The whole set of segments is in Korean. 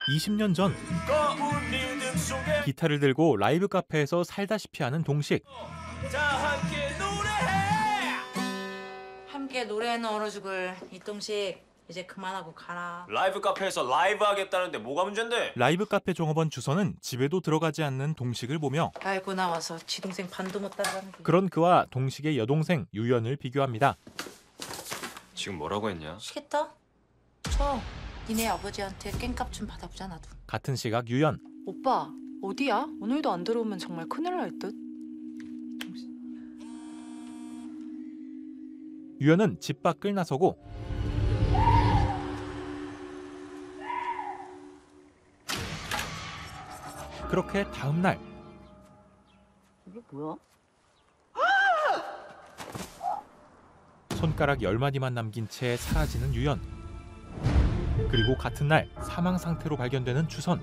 20년 전 기타를 들고 라이브 카페에서 살다시피 하는 동식. 함께 노래는 얼어 죽을 이동식 이제 그만하고 가라. 라이브 카페에서 라이브 하겠다는데 뭐가 문제인데? 라이브 카페 종업원 주선은 집에도 들어가지 않는 동식을 보며 알고 나와서 지 동생 반도 못 따라가는 게. 그런 그와 동식의 여동생 유연을 비교합니다. 지금 뭐라고 했냐? 쉬겠다? 저 니네 아버지한테 깽값 좀 받아보자 나도. 같은 시각 유연. 오빠, 어디야? 오늘도 안 들어오면 정말 큰일 날 듯. 유연은 집 밖을 나서고 그렇게 다음 날 이게 뭐야? 손가락 10마디만 남긴 채 사라지는 유연. 그리고 같은 날 사망 상태로 발견되는 주선.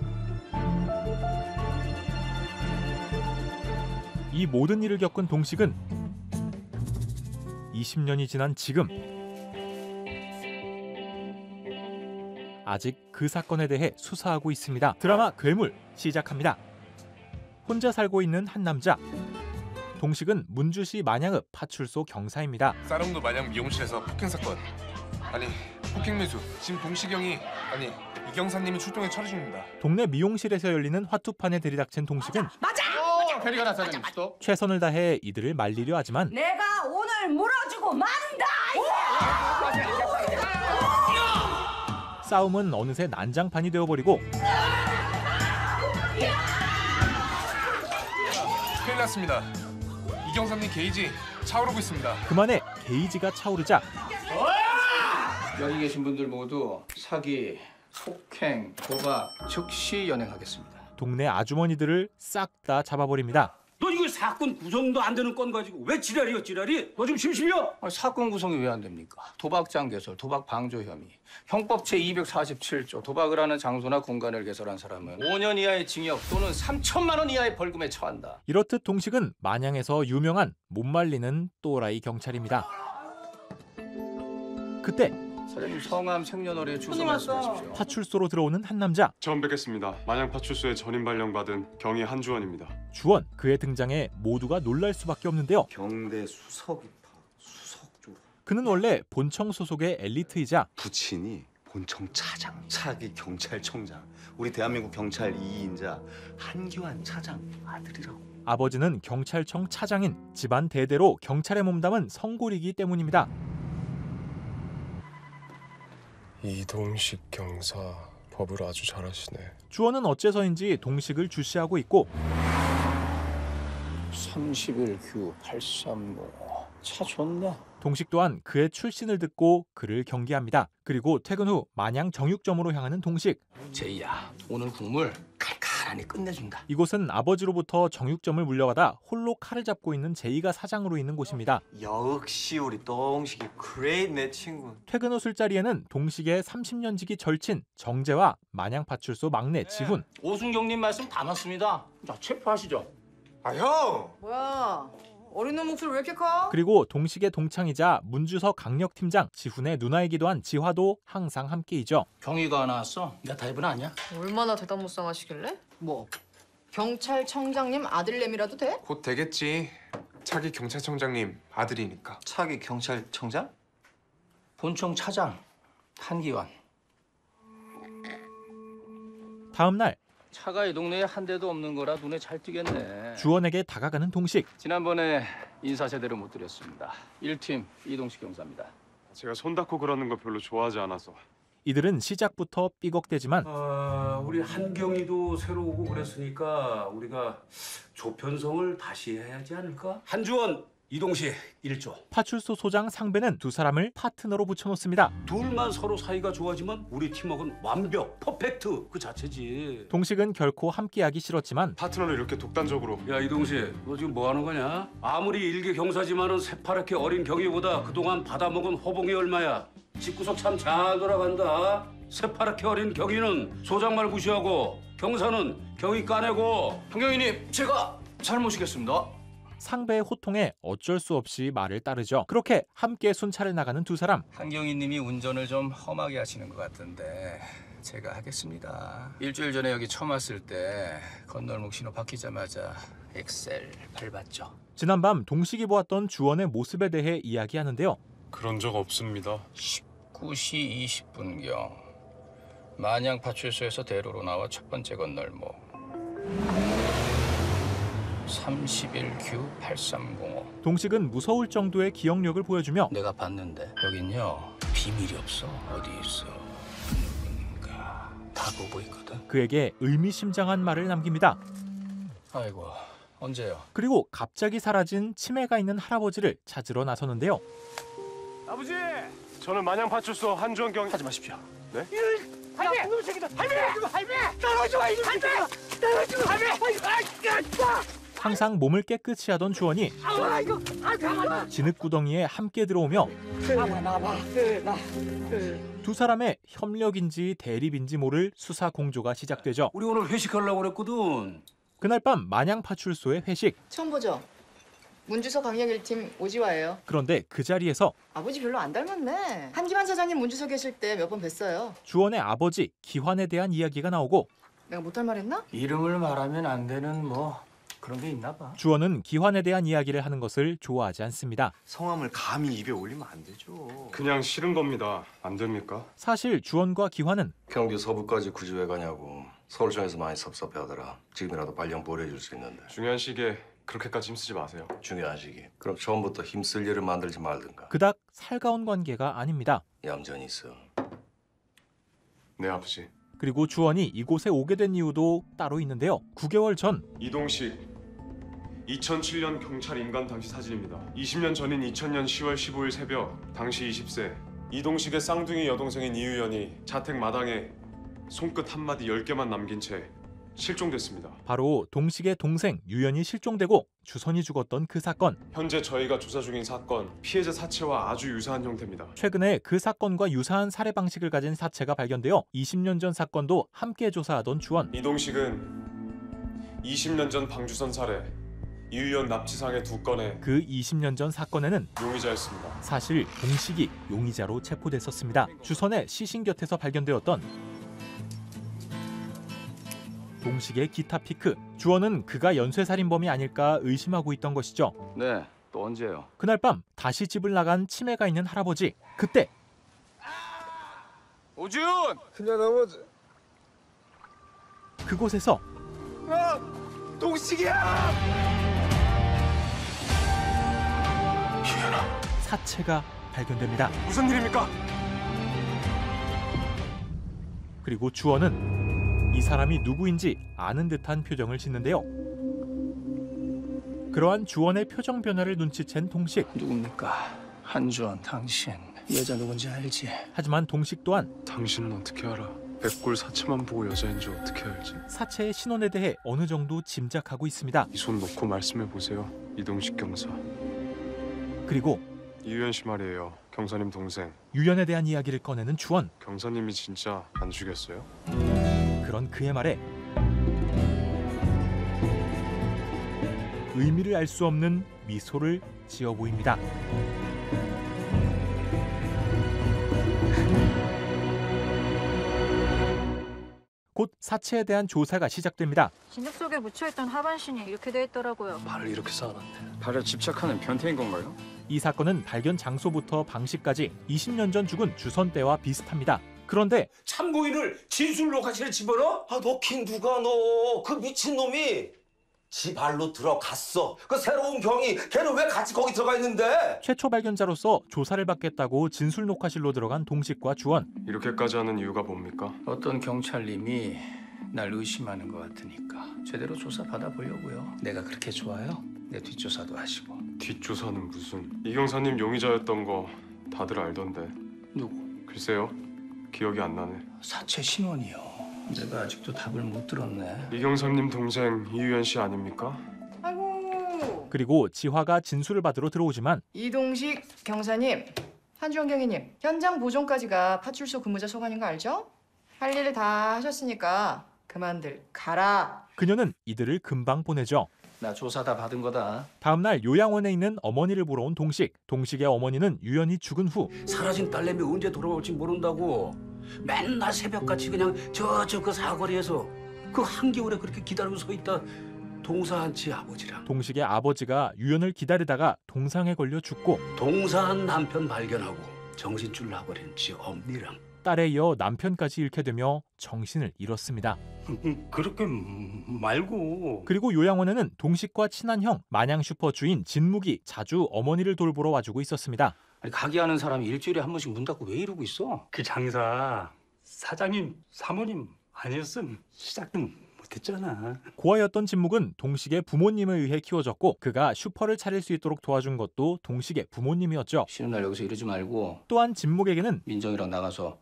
이 모든 일을 겪은 동식은 20년이 지난 지금 아직 그 사건에 대해 수사하고 있습니다. 드라마 괴물 시작합니다. 혼자 살고 있는 한 남자. 동식은 문주시 만양읍 파출소 경사입니다. 사롱도 만양 미용실에서 폭행 사건. 아니 폭행 매수. 지금 동식형이 아니 이경사님이 출동해 처리 중입니다. 동네 미용실에서 열리는 화투판에 들이닥친 동식은 페리가나 사장님 스톱. 최선을 다해 이들을 말리려 하지만 내가 오늘 물어주고 만다. 싸움은 어느새 난장판이 되어버리고 큰일 났습니다. 이경사님 게이지 차오르고 있습니다. 그만에 게이지가 차오르자 여기 계신 분들 모두 사기, 폭행, 도박 즉시 연행하겠습니다. 동네 아주머니들을 싹 다 잡아버립니다. 너 이거 사건 구성도 안 되는 건 가지고 왜 지랄이야 지랄이? 너 지금 심심이야? 아니, 사건 구성이 왜 안 됩니까? 도박장 개설, 도박 방조 혐의, 형법 제247조 도박을 하는 장소나 공간을 개설한 사람은 5년 이하의 징역 또는 3천만 원 이하의 벌금에 처한다. 이렇듯 동식은 만양에서 유명한 못 말리는 또라이 경찰입니다. 그때 사장님 성함 생년월일 주소 말씀하십시오. 파출소로 들어오는 한 남자. 처음 뵙겠습니다. 만양 파출소에 전임 발령받은 경위 한주원입니다. 주원. 그의 등장에 모두가 놀랄 수밖에 없는데요. 경대 수석이파 수석조. 그는 원래 본청 소속의 엘리트이자 부친이 본청 차장, 차기 경찰청장, 우리 대한민국 경찰 2인자 한기환 차장 아들이라고. 아버지는 경찰청 차장인 집안 대대로 경찰에 몸담은 성골이기 때문입니다. 이동식 경사 법을 아주 잘하시네. 주원은 어째서인지 동식을 주시하고 있고 31규 835. 차 좋네. 동식 또한 그의 출신을 듣고 그를 경계합니다. 그리고 퇴근 후 만양 정육점으로 향하는 동식. 제이야, 오늘 국물 칼칼하니 끝내준다. 이곳은 아버지로부터 정육점을 물려받아 홀로 칼을 잡고 있는 제이가 사장으로 있는 곳입니다. 역시 우리 동식이 그레이트 내 친구. 퇴근 후 술자리에는 동식의 30년 지기 절친 정재와 만양파출소 막내 지훈. 오순경님 말씀 다 맞습니다. 자, 체포하시죠. 아 형! 뭐야? 어린 놈 목소리 왜 이렇게 커? 그리고 동식의 동창이자 문주서 강력팀장 지훈의 누나이기도 한 지화도 항상 함께이죠. 경위가 나왔어. 내가 다이브는 아니야? 얼마나 대담무쌍하시길래? 뭐, 경찰청장님 아들내미라도 돼? 곧 되겠지. 차기 경찰청장님 아들이니까. 차기 경찰청장? 본청 차장 한기환. 다음 날 차가 이 동네에 한 대도 없는 거라 눈에 잘 띄겠네. 주원에게 다가가는 동식. 지난번에 인사 제대로 못 드렸습니다. 1팀 이동식 경사입니다. 제가 손 닦고 그러는 거 별로 좋아하지 않아서. 이들은 시작부터 삐걱대지만 우리 한경이도 새로 오고 그랬으니까 우리가 조편성을 다시 해야지 않을까? 한주원, 이동식 1조. 파출소 소장 상배는 두 사람을 파트너로 붙여놓습니다. 둘만 서로 사이가 좋아지면 우리 팀워크는 완벽, 퍼펙트 그 자체지. 동식은 결코 함께하기 싫었지만 파트너를 이렇게 독단적으로. 야 이동식, 너 지금 뭐 하는 거냐? 아무리 일개 경사지만은 새파랗게 어린 경이보다 그동안 받아먹은 호봉이 얼마야? 집구석 참 잘 돌아간다. 새파랗게 어린 경이는 소장 말 무시하고 경사는 경이 까내고. 한경이님, 제가 잘 모시겠습니다. 상배의 호통에 어쩔 수 없이 말을 따르죠. 그렇게 함께 순찰을 나가는 두 사람. 한경희 님이 운전을 좀 험하게 하시는 것 같은데 제가 하겠습니다. 일주일 전에 여기 처음 왔을 때 건널목 신호 바뀌자마자 엑셀 밟았죠. 지난밤 동식이 보았던 주원의 모습에 대해 이야기하는데요. 그런 적 없습니다. 19시 20분경 만양 파출소에서 대로로 나와 첫 번째 건널목 31Q8305. 동식은 무서울 정도의 기억력을 보여주며 내가 봤는데 여긴요 비밀이 없어. 어디 있어? 누군가 다 보고 있거든. 그에게 의미심장한 말을 남깁니다. 아이고 언제요? 그리고 갑자기 사라진 치매가 있는 할아버지를 찾으러 나서는데요. 아버지! 저는 만양 파출소 한주원 경 하지 마십시오. 네? 항상 몸을 깨끗이 하던 주원이 진흙구덩이에 함께 들어오며 두 사람의 협력인지 대립인지 모를 수사 공조가 시작되죠. 우리 오늘 회식하려고 그랬거든. 그날 밤 만양 파출소의 회식. 처음 보죠? 문주서 강력 1팀 오지화예요. 그런데 그 자리에서 아버지 별로 안 닮았네. 한기만 사장님 문주서 계실 때 몇 번 뵀어요. 주원의 아버지 기환에 대한 이야기가 나오고 내가 못할 말했나? 이름을 말하면 안 되는 뭐 그런 게 있나 봐. 주원은 기환에 대한 이야기를 하는 것을 좋아하지 않습니다. 성함을 감히 입에 올리면 안 되죠. 그냥 싫은 겁니다. 안 됩니까? 사실 주원과 기환은 경기 서부까지 굳이 왜 가냐고 서울청에서 많이 섭섭해하더라. 지금이라도 발령 보내줄 수 있는데. 중요한 시기에 그렇게까지 힘쓰지 마세요. 중요한 시기. 그럼 처음부터 힘쓸 일을 만들지 말든가. 그닥 살가운 관계가 아닙니다. 얌전히 있어. 네, 아버지. 그리고 주원이 이곳에 오게 된 이유도 따로 있는데요. 9개월 전 이동식 2007년 경찰 임관 당시 사진입니다. 20년 전인 2000년 10월 15일 새벽 당시 20세 이동식의 쌍둥이 여동생인 이유연이 자택 마당에 손끝 한마디 10개만 남긴 채 실종됐습니다. 바로 동식의 동생 유연이 실종되고 주선이 죽었던 그 사건. 현재 저희가 조사 중인 사건 피해자 사체와 아주 유사한 형태입니다. 최근에 그 사건과 유사한 살해 방식을 가진 사체가 발견되어 20년 전 사건도 함께 조사하던 주원. 이동식은 20년 전 방주선 살해, 이유연 납치상의 2건의 그 20년 전 사건에는 용의자였습니다. 사실 동식이 용의자로 체포됐었습니다. 주선의 시신 곁에서 발견되었던 동식의 기타 피크. 주원은 그가 연쇄살인범이 아닐까 의심하고 있던 것이죠. 네, 또 언제요? 그날 밤 다시 집을 나간 치매가 있는 할아버지. 그때 오지훈! 그냥 넘어져. 그곳에서 동식이야! 사체가 발견됩니다. 무슨 일입니까? 그리고 주원은 이 사람이 누구인지 아는 듯한 표정을 짓는데요. 그러한 주원의 표정 변화를 눈치챈 동식. 누굽니까? 한주원 당신 여자 누군지 알지? 하지만 동식 또한 당신은 어떻게 알아? 백골 사체만 보고 여자인 줄 어떻게 알지? 사체의 신원에 대해 어느 정도 짐작하고 있습니다. 이 손 놓고 말씀해 보세요. 이동식 경사. 그리고 이유연 씨 말이에요. 경사님 동생. 유연에 대한 이야기를 꺼내는 주원. 경사님이 진짜 안 죽였어요? 그런 그의 말에 의미를 알 수 없는 미소를 지어 보입니다. 곧 사체에 대한 조사가 시작됩니다. 진흙 속에 묻혀있던 하반신이 이렇게 돼 있더라고요. 발을 이렇게 쌓아놨대. 발에 집착하는 변태인 건가요? 이 사건은 발견 장소부터 방식까지 20년 전 죽은 주선 때와 비슷합니다. 그런데 참고인을 진술 녹화실에 집어넣어? 아, 넣긴 누가 넣어? 그 미친놈이 지 발로 들어갔어. 그 새로운 경이 걔는 왜 같이 거기 들어가 있는데? 최초 발견자로서 조사를 받겠다고 진술 녹화실로 들어간 동식과 주원. 이렇게까지 하는 이유가 뭡니까? 어떤 경찰님이 날 의심하는 것 같으니까 제대로 조사 받아보려고요. 내가 그렇게 좋아요? 내 뒷조사도 하시고. 뒷조사는 무슨? 이 경사님 용의자였던 거 다들 알던데. 누구? 글쎄요. 기억이 안 나네. 사체 신원이요. 내가 아직도 답을 못 들었네. 이 경사님 동생 이유연 씨 아닙니까? 아이고. 그리고 지화가 진술을 받으러 들어오지만 이동식 경사님, 한주원 경위님, 현장 보존까지가 파출소 근무자 소관인 거 알죠? 할 일 다 하셨으니까 그만들 가라. 그녀는 이들을 금방 보내죠. 나 조사 다 받은 거다. 다음 날 요양원에 있는 어머니를 보러 온 동식. 동식의 어머니는 유연이 죽은 후 사라진 딸내미 언제 돌아올지 모른다고 맨날 새벽같이 그냥 저쪽 그 사거리에서 그 한겨울에 그렇게 기다리고 서 있다 동사한 지 아버지랑. 동식의 아버지가 유연을 기다리다가 동상에 걸려 죽고 동사한 남편 발견하고 정신줄 나버린 지 엄니랑. 딸에 이어 남편까지 잃게 되며 정신을 잃었습니다. 그렇게 말고. 그리고 요양원에는 동식과 친한 형 마냥 슈퍼 주인 진묵이 자주 어머니를 돌보러 와주고 있었습니다. 아니, 가게 하는 사람이 일주일에 한 번씩 문 닫고 왜 이러고 있어? 그 장사 사장님 사모님 아니었으면 시작도 못했잖아. 고아였던 진묵은 동식의 부모님에 의해 키워졌고 그가 슈퍼를 차릴 수 있도록 도와준 것도 동식의 부모님이었죠. 쉬는 날 여기서 이러지 말고 또한 진묵에게는 민정이랑 나가서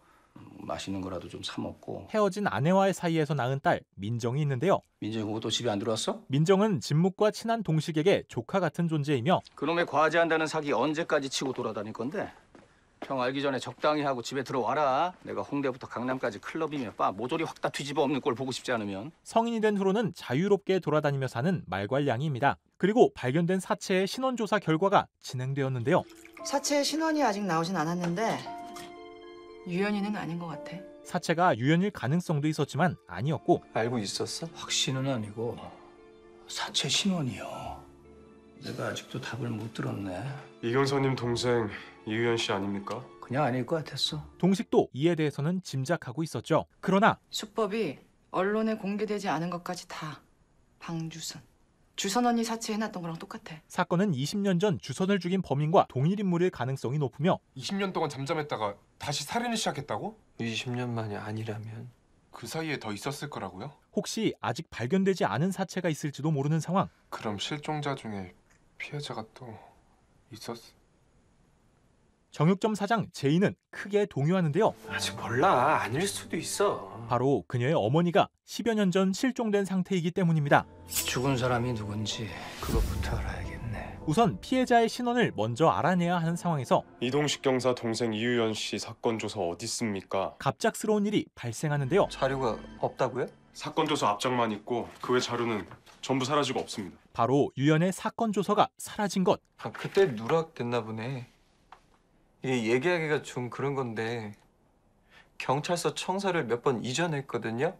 맛있는 거라도 좀 사 먹고. 헤어진 아내와의 사이에서 낳은 딸 민정이 있는데요. 민정이 그거 또 집에 안 들어왔어? 민정은 진묵과 친한 동식에게 조카 같은 존재이며 그놈의 과제한다는 사기 언제까지 치고 돌아다닐 건데? 형 알기 전에 적당히 하고 집에 들어와라. 내가 홍대부터 강남까지 클럽이며 바 모조리 확 다 뒤집어 엎는 꼴 보고 싶지 않으면. 성인이 된 후로는 자유롭게 돌아다니며 사는 말괄량이입니다. 그리고 발견된 사체의 신원조사 결과가 진행되었는데요. 사체의 신원이 아직 나오진 않았는데 유연이는 아닌 것 같아. 사체가 유연일 가능성도 있었지만 아니었고 알고 있었어? 확신은 아니고 사체 신원이요. 내가 아직도 답을 못 들었네. 이경사님 동생 이유연 씨 아닙니까? 그냥 아닐 것 같았어. 동식도 이에 대해서는 짐작하고 있었죠. 그러나 수법이 언론에 공개되지 않은 것까지 다 방주선. 주선 언니 사체해놨던 거랑 똑같아. 사건은 20년 전 주선을 죽인 범인과 동일 인물일 가능성이 높으며 20년 동안 잠잠했다가 다시 살인을 시작했다고? 20년 만이 아니라면 그 사이에 더 있었을 거라고요? 혹시 아직 발견되지 않은 사체가 있을지도 모르는 상황. 그럼 실종자 중에 피해자가 또 있었어? 정육점 사장 제이는 크게 동요하는데요. 아직 몰라. 아닐 수도 있어. 바로 그녀의 어머니가 10여 년 전 실종된 상태이기 때문입니다. 죽은 사람이 누군지 그것부터 알아야겠네. 우선 피해자의 신원을 먼저 알아내야 하는 상황에서 이동식 경사 동생 이유연 씨 사건 조서 어디 있습니까? 갑작스러운 일이 발생하는데요. 자료가 없다고요? 사건 조서 앞장만 있고 그 외 자료는 전부 사라지고 없습니다. 바로 유연의 사건 조서가 사라진 것. 아, 그때 누락됐나 보네. 이게 얘기하기가 좀 그런 건데 경찰서 청사를 몇 번 이전했거든요.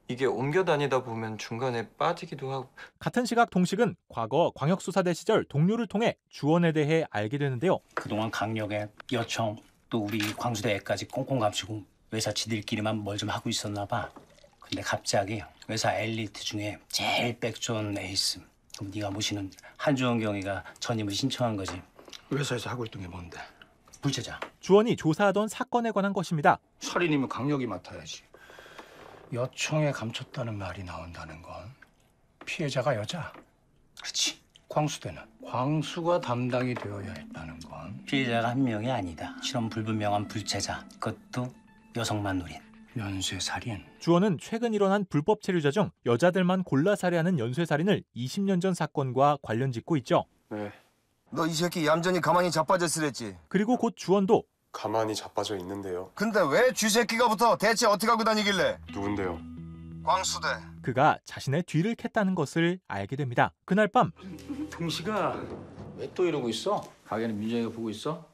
이게 옮겨 다니다 보면 중간에 빠지기도 하고. 같은 시각 동식은 과거 광역수사대 시절 동료를 통해 주원에 대해 알게 되는데요. 그동안 강력에 여청 또 우리 광수대 애까지 꽁꽁 감추고 회사 지들끼리만 뭘 좀 하고 있었나 봐. 근데 갑자기 회사 엘리트 중에 제일 백존 에이스 그럼 네가 모시는 한주원 경위가 전임을 신청한 거지. 회사에서 하고 있던 게 뭔데? 불체자. 주원이 조사하던 사건에 관한 것입니다. 살인이면 강력이 맡아야지. 여청에 감췄다는 말이 나온다는 건 피해자가 여자. 그렇지. 광수대는 광수가 담당이 되어야 했다는 건 피해자가 한 명이 아니다. 실험 불분명한 불체자. 그것도 여성만 노린. 연쇄살인. 주원은 최근 일어난 불법 체류자 중 여자들만 골라 살해하는 연쇄살인을 20년 전 사건과 관련 짓고 있죠. 네. 너 이 새끼 얌전히 가만히 자빠졌으랬지. 그리고 곧 주원도 가만히 자빠져 있는데요. 근데 왜 쥐새끼가 붙어? 대체 어떻게 하고 다니길래? 누군데요? 광수대. 그가 자신의 뒤를 캤다는 것을 알게 됩니다. 그날 밤 동식아 왜 또 이러고 있어? 가게는 민정이가 보고 있어?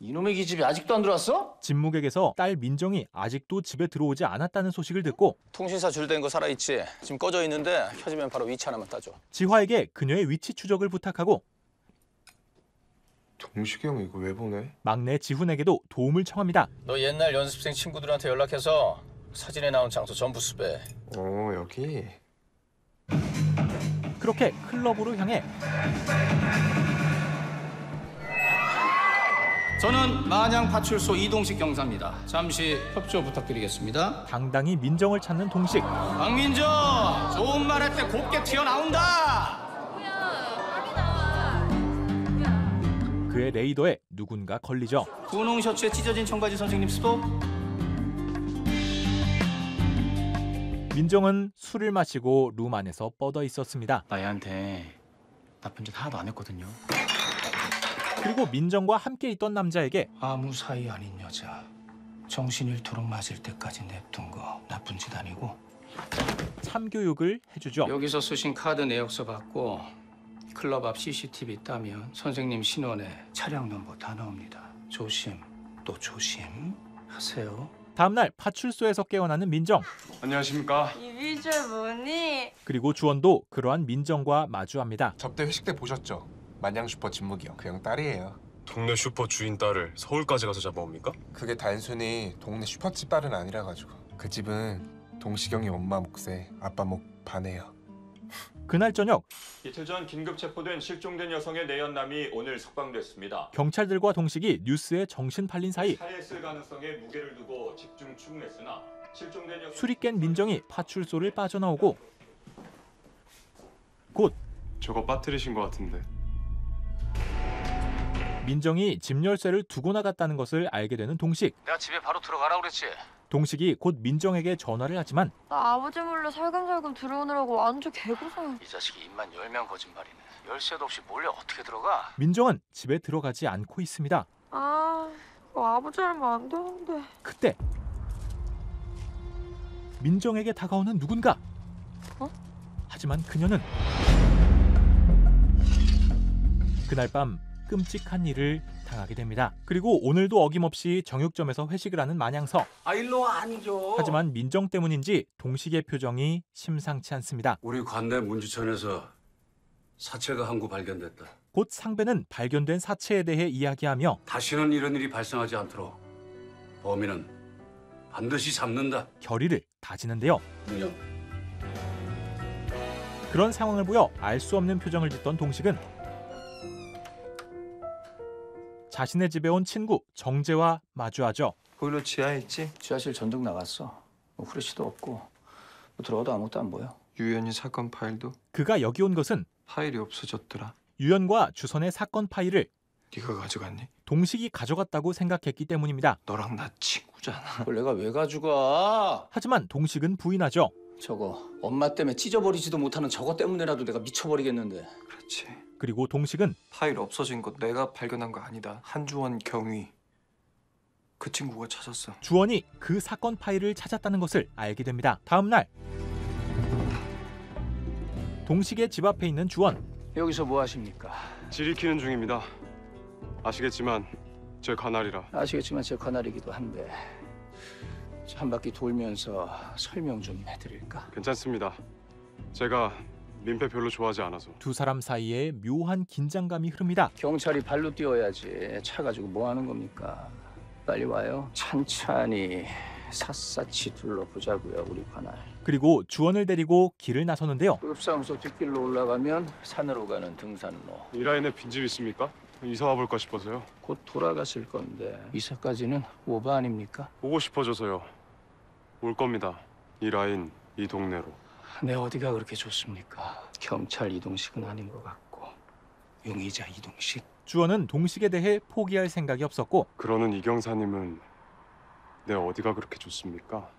이놈의 기집이 아직도 안 들어왔어? 진묵에게서 딸 민정이 아직도 집에 들어오지 않았다는 소식을 듣고 통신사 줄된 거 살아있지? 지금 꺼져 있는데 켜지면 바로 위치 하나만 따줘. 지화에게 그녀의 위치 추적을 부탁하고 동식이 형 이거 왜 보내? 막내 지훈에게도 도움을 청합니다. 너 옛날 연습생 친구들한테 연락해서 사진에 나온 장소 전부 수배. 여기? 그렇게 클럽으로 향해 저는 마냥 파출소 이동식 경사입니다. 잠시 협조 부탁드리겠습니다. 당당히 민정을 찾는 동식. 박민정! 좋은 말 할 때 곱게 튀어나온다! 그의 레이더에 누군가 걸리죠. 분홍 셔츠에 찢어진 청바지 선생님 스톱. 민정은 술을 마시고 룸 안에서 뻗어 있었습니다. 나 얘한테 나쁜 짓 하나도 안 했거든요. 그리고 민정과 함께 있던 남자에게 아무 사이 아닌 여자. 정신 잃도록 맞을 때까지 냅둔 거 나쁜 짓 아니고. 참교육을 해주죠. 여기서 쓰신 카드 내역서 받고 클럽 앞 CCTV 따면 선생님 신원에 차량 넘버 다 나옵니다. 조심 또 조심 하세요. 다음 날 파출소에서 깨어나는 민정. 안녕하십니까. 이 비주얼 뭐니? 그리고 주원도 그러한 민정과 마주합니다. 접대 회식 때 보셨죠? 만양 슈퍼 진묵이요. 그 형 딸이에요. 동네 슈퍼 주인 딸을 서울까지 가서 잡아옵니까? 그게 단순히 동네 슈퍼집 딸은 아니라 가지고. 그 집은 동시경이 엄마 몫에 아빠 몫 반이에요. 그날 저녁 이틀 전 긴급 체포된 실종된 여성의 내연남이 오늘 석방됐습니다. 경찰들과 동식이 뉴스에 정신 팔린 사이 살해했을 가능성에 무게를 두고 집중 추궁했으나 실종된 여성 술이 깬 민정이 파출소를 빠져나오고 곧 저거 빠뜨리신 것 같은데. 민정이 집 열쇠를 두고 나갔다는 것을 알게 되는 동식. 내가 집에 바로 들어가라 그랬지. 동식이 곧 민정에게 전화를 하지만 나 아버지 몰래 살금살금 들어오느라고 완전 개고생. 이 자식이 입만 열면 거짓말이네. 열쇠도 없이 몰래 어떻게 들어가? 민정은 집에 들어가지 않고 있습니다. 아, 그거 아버지 알면 안 되는데. 그때 민정에게 다가오는 누군가. 하지만 그녀는 그날 밤 끔찍한 일을 당하게 됩니다. 그리고 오늘도 어김없이 정육점에서 회식을 하는 만양서. 일로 와 앉아. 하지만 민정 때문인지 동식의 표정이 심상치 않습니다. 우리 관내 문주천에서 사체가 한 구 발견됐다. 곧 상배는 발견된 사체에 대해 이야기하며 다시는 이런 일이 발생하지 않도록 범인은 반드시 잡는다. 결의를 다지는데요. 민정. 그런 상황을 보여 알 수 없는 표정을 짓던 동식은 자신의 집에 온 친구 정재와 마주하죠. 보일러 지하에 있지? 지하실 전등 나갔어. 후레쉬도 없고 들어가도 아무것도 안 보여. 유연이 사건 파일도? 그가 여기 온 것은 파일이 없어졌더라. 유연과 주선의 사건 파일을 네가 가져갔니? 동식이 가져갔다고 생각했기 때문입니다. 너랑 나 친구잖아. 그걸 내가 왜 가져가? 하지만 동식은 부인하죠. 저거 엄마 때문에 찢어버리지도 못하는 저거 때문에라도 내가 미쳐버리겠는데. 그렇지. 그리고 동식은 파일 없어진 거 내가 발견한 거 아니다. 한주원 경위. 그 친구가 찾았어. 주원이 그 사건 파일을 찾았다는 것을 알게 됩니다. 다음 날 동식의 집 앞에 있는 주원. 여기서 뭐 하십니까? 지리키는 중입니다. 아시겠지만 제 관할이라. 아시겠지만 제 관할이기도 한데 한 바퀴 돌면서 설명 좀 해드릴까? 괜찮습니다. 제가 민폐 별로 좋아하지 않아서. 두 사람 사이에 묘한 긴장감이 흐릅니다. 경찰이 발로 뛰어야지. 차 가지고 뭐 하는 겁니까? 빨리 와요. 찬찬히 샅샅이 둘러보자고요, 우리 관할. 그리고 주원을 데리고 길을 나서는데요. 읍사무소 뒷길로 올라가면 산으로 가는 등산로. 이 라인에 빈집 있습니까? 이사 와볼까 싶어서요. 곧 돌아가실 건데 이사까지는 오바 아닙니까? 오고 싶어져서요. 올 겁니다. 이 라인, 이 동네로. 내 어디가 그렇게 좋습니까? 경찰 이동식은 아닌 것 같고 용의자 이동식. 주원은 동식에 대해 포기할 생각이 없었고 그러는 이경사님은 내 어디가 그렇게 좋습니까?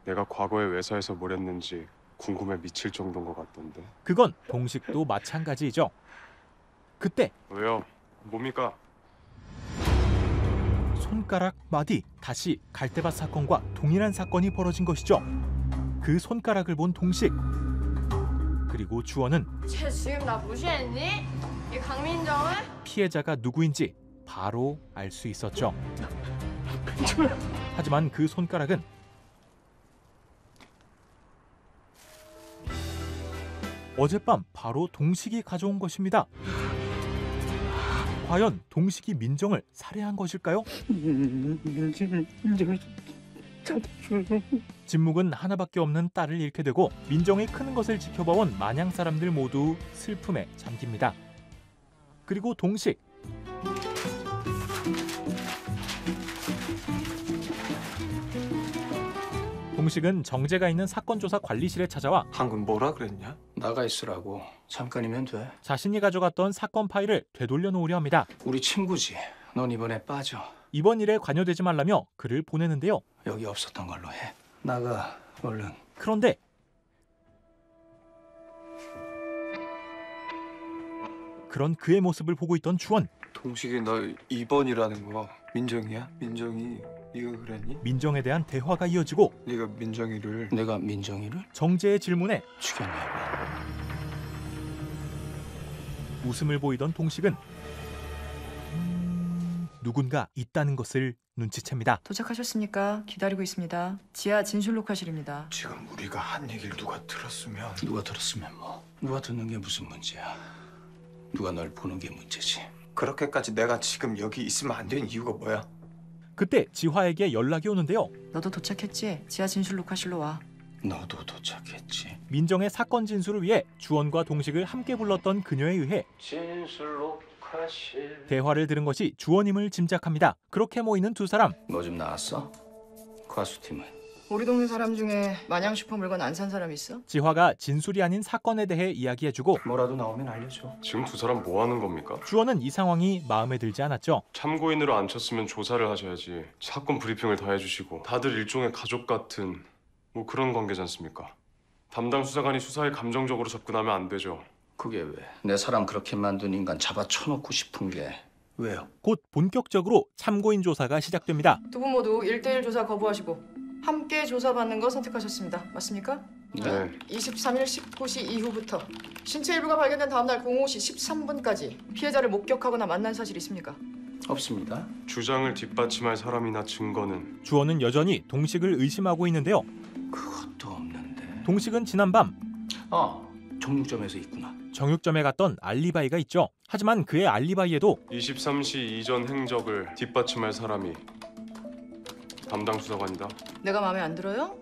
내가 과거에 회사에서 뭘 했는지 궁금해 미칠 정도인 것 같던데. 그건 동식도 마찬가지이죠. 그때 왜요? 뭡니까? 손가락 마디. 다시 갈대밭 사건과 동일한 사건이 벌어진 것이죠. 그 손가락을 본 동식. 그리고 주원은 쟤 지금 나 무시했니? 이 강민정을? 피해자가 누구인지 바로 알 수 있었죠. 하지만 그 손가락은 어젯밤 바로 동식이 가져온 것입니다. 과연 동식이 민정을 살해한 것일까요? 진묵은 하나밖에 없는 딸을 잃게 되고 민정이 크는 것을 지켜봐온 만양 사람들 모두 슬픔에 잠깁니다. 그리고 동식. 동식은 정재가 있는 사건조사 관리실에 찾아와 방금 뭐라 그랬냐? 나가 있으라고. 잠깐이면 돼. 자신이 가져갔던 사건 파일을 되돌려 놓으려 합니다. 우리 친구지. 넌 이번에 빠져. 이번 일에 관여되지 말라며 글을 보내는데요. 여기 없었던 걸로 해. 나가 얼른. 그런데 그런 그의 모습을 보고 있던 주원. 동식이 너 2번이라는 거 민정이야? 민정이 네가 그랬니? 민정에 대한 대화가 이어지고 네가 민정이를 내가 민정이를? 정재의 질문에 죽였네. 웃음을 보이던 동식은 누군가 있다는 것을 눈치챕니다. 도착하셨습니까? 기다리고 있습니다. 지하 진술 녹화실입니다. 지금 우리가 한 얘기를 누가 들었으면 누가 들었으면 뭐. 누가 듣는 게 무슨 문제야. 누가 널 보는 게 문제지. 그렇게까지 내가 지금 여기 있으면 안 되는 이유가 뭐야? 그때 지화에게 연락이 오는데요. 너도 도착했지? 지하 진술 녹화실로 와. 너도 도착했지. 민정의 사건 진술을 위해 주원과 동식을 함께 불렀던 그녀에 의해 진술 녹화실. 대화를 들은 것이 주원임을 짐작합니다. 그렇게 모이는 두 사람. 뭐 좀 나왔어? 과수팀은? 우리 동네 사람 중에 마냥 슈퍼 물건 안 산 사람 있어? 지화가 진술이 아닌 사건에 대해 이야기해주고 뭐라도 나오면 알려줘. 지금 두 사람 뭐 하는 겁니까? 주원은 이 상황이 마음에 들지 않았죠. 참고인으로 안 쳤으면 조사를 하셔야지. 사건 브리핑을 다 해주시고 다들 일종의 가족 같은 뭐 그런 관계지 않습니까? 담당 수사관이 수사에 감정적으로 접근하면 안 되죠. 그게 왜? 내 사람 그렇게 만든 인간 잡아쳐놓고 싶은 게 왜요? 곧 본격적으로 참고인 조사가 시작됩니다. 두 분 모두 1대1 조사 거부하시고 함께 조사받는 거 선택하셨습니다. 맞습니까? 네. 23일 19시 이후부터 신체 일부가 발견된 다음 날 05시 13분까지 피해자를 목격하거나 만난 사실 있습니까? 없습니다. 주장을 뒷받침할 사람이나 증거는 주원은 여전히 동식을 의심하고 있는데요. 그것도 없는데. 동식은 지난밤 정육점에서 있구나. 정육점에 갔던 알리바이가 있죠. 하지만 그의 알리바이에도 23시 이전 행적을 뒷받침할 사람이 담당 수사관이다. 내가 마음에 안 들어요?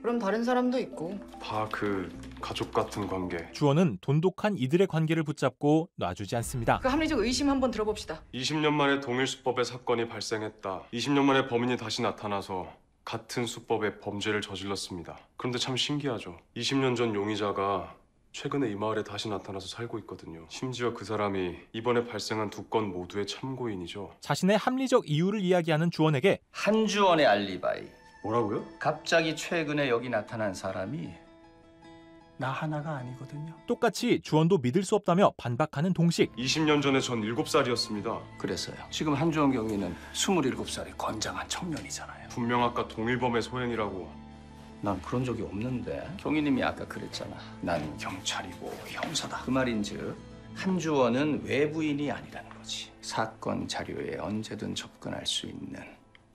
그럼 다른 사람도 있고. 다 그 가족 같은 관계. 주원은 돈독한 이들의 관계를 붙잡고 놔주지 않습니다. 그 합리적 의심 한번 들어봅시다. 20년 만에 동일 수법의 사건이 발생했다. 20년 만에 범인이 다시 나타나서 같은 수법의 범죄를 저질렀습니다. 그런데 참 신기하죠. 20년 전 용의자가 최근에 이 마을에 다시 나타나서 살고 있거든요. 심지어 그 사람이 이번에 발생한 두 건 모두의 참고인이죠. 자신의 합리적 이유를 이야기하는 주원에게 한주원의 알리바이. 뭐라고요? 갑자기 최근에 여기 나타난 사람이 나 하나가 아니거든요. 똑같이 주원도 믿을 수 없다며 반박하는 동식. 20년 전에 전 7살이었습니다. 그래서요. 지금 한주원 경위는 27살의 건장한 청년이잖아요. 분명 아까 동일범의 소행이라고. 난 그런 적이 없는데. 경위님이 아까 그랬잖아. 난 경찰이고 형사다. 그 말인즉 한주원은 외부인이 아니라는 거지. 사건 자료에 언제든 접근할 수 있는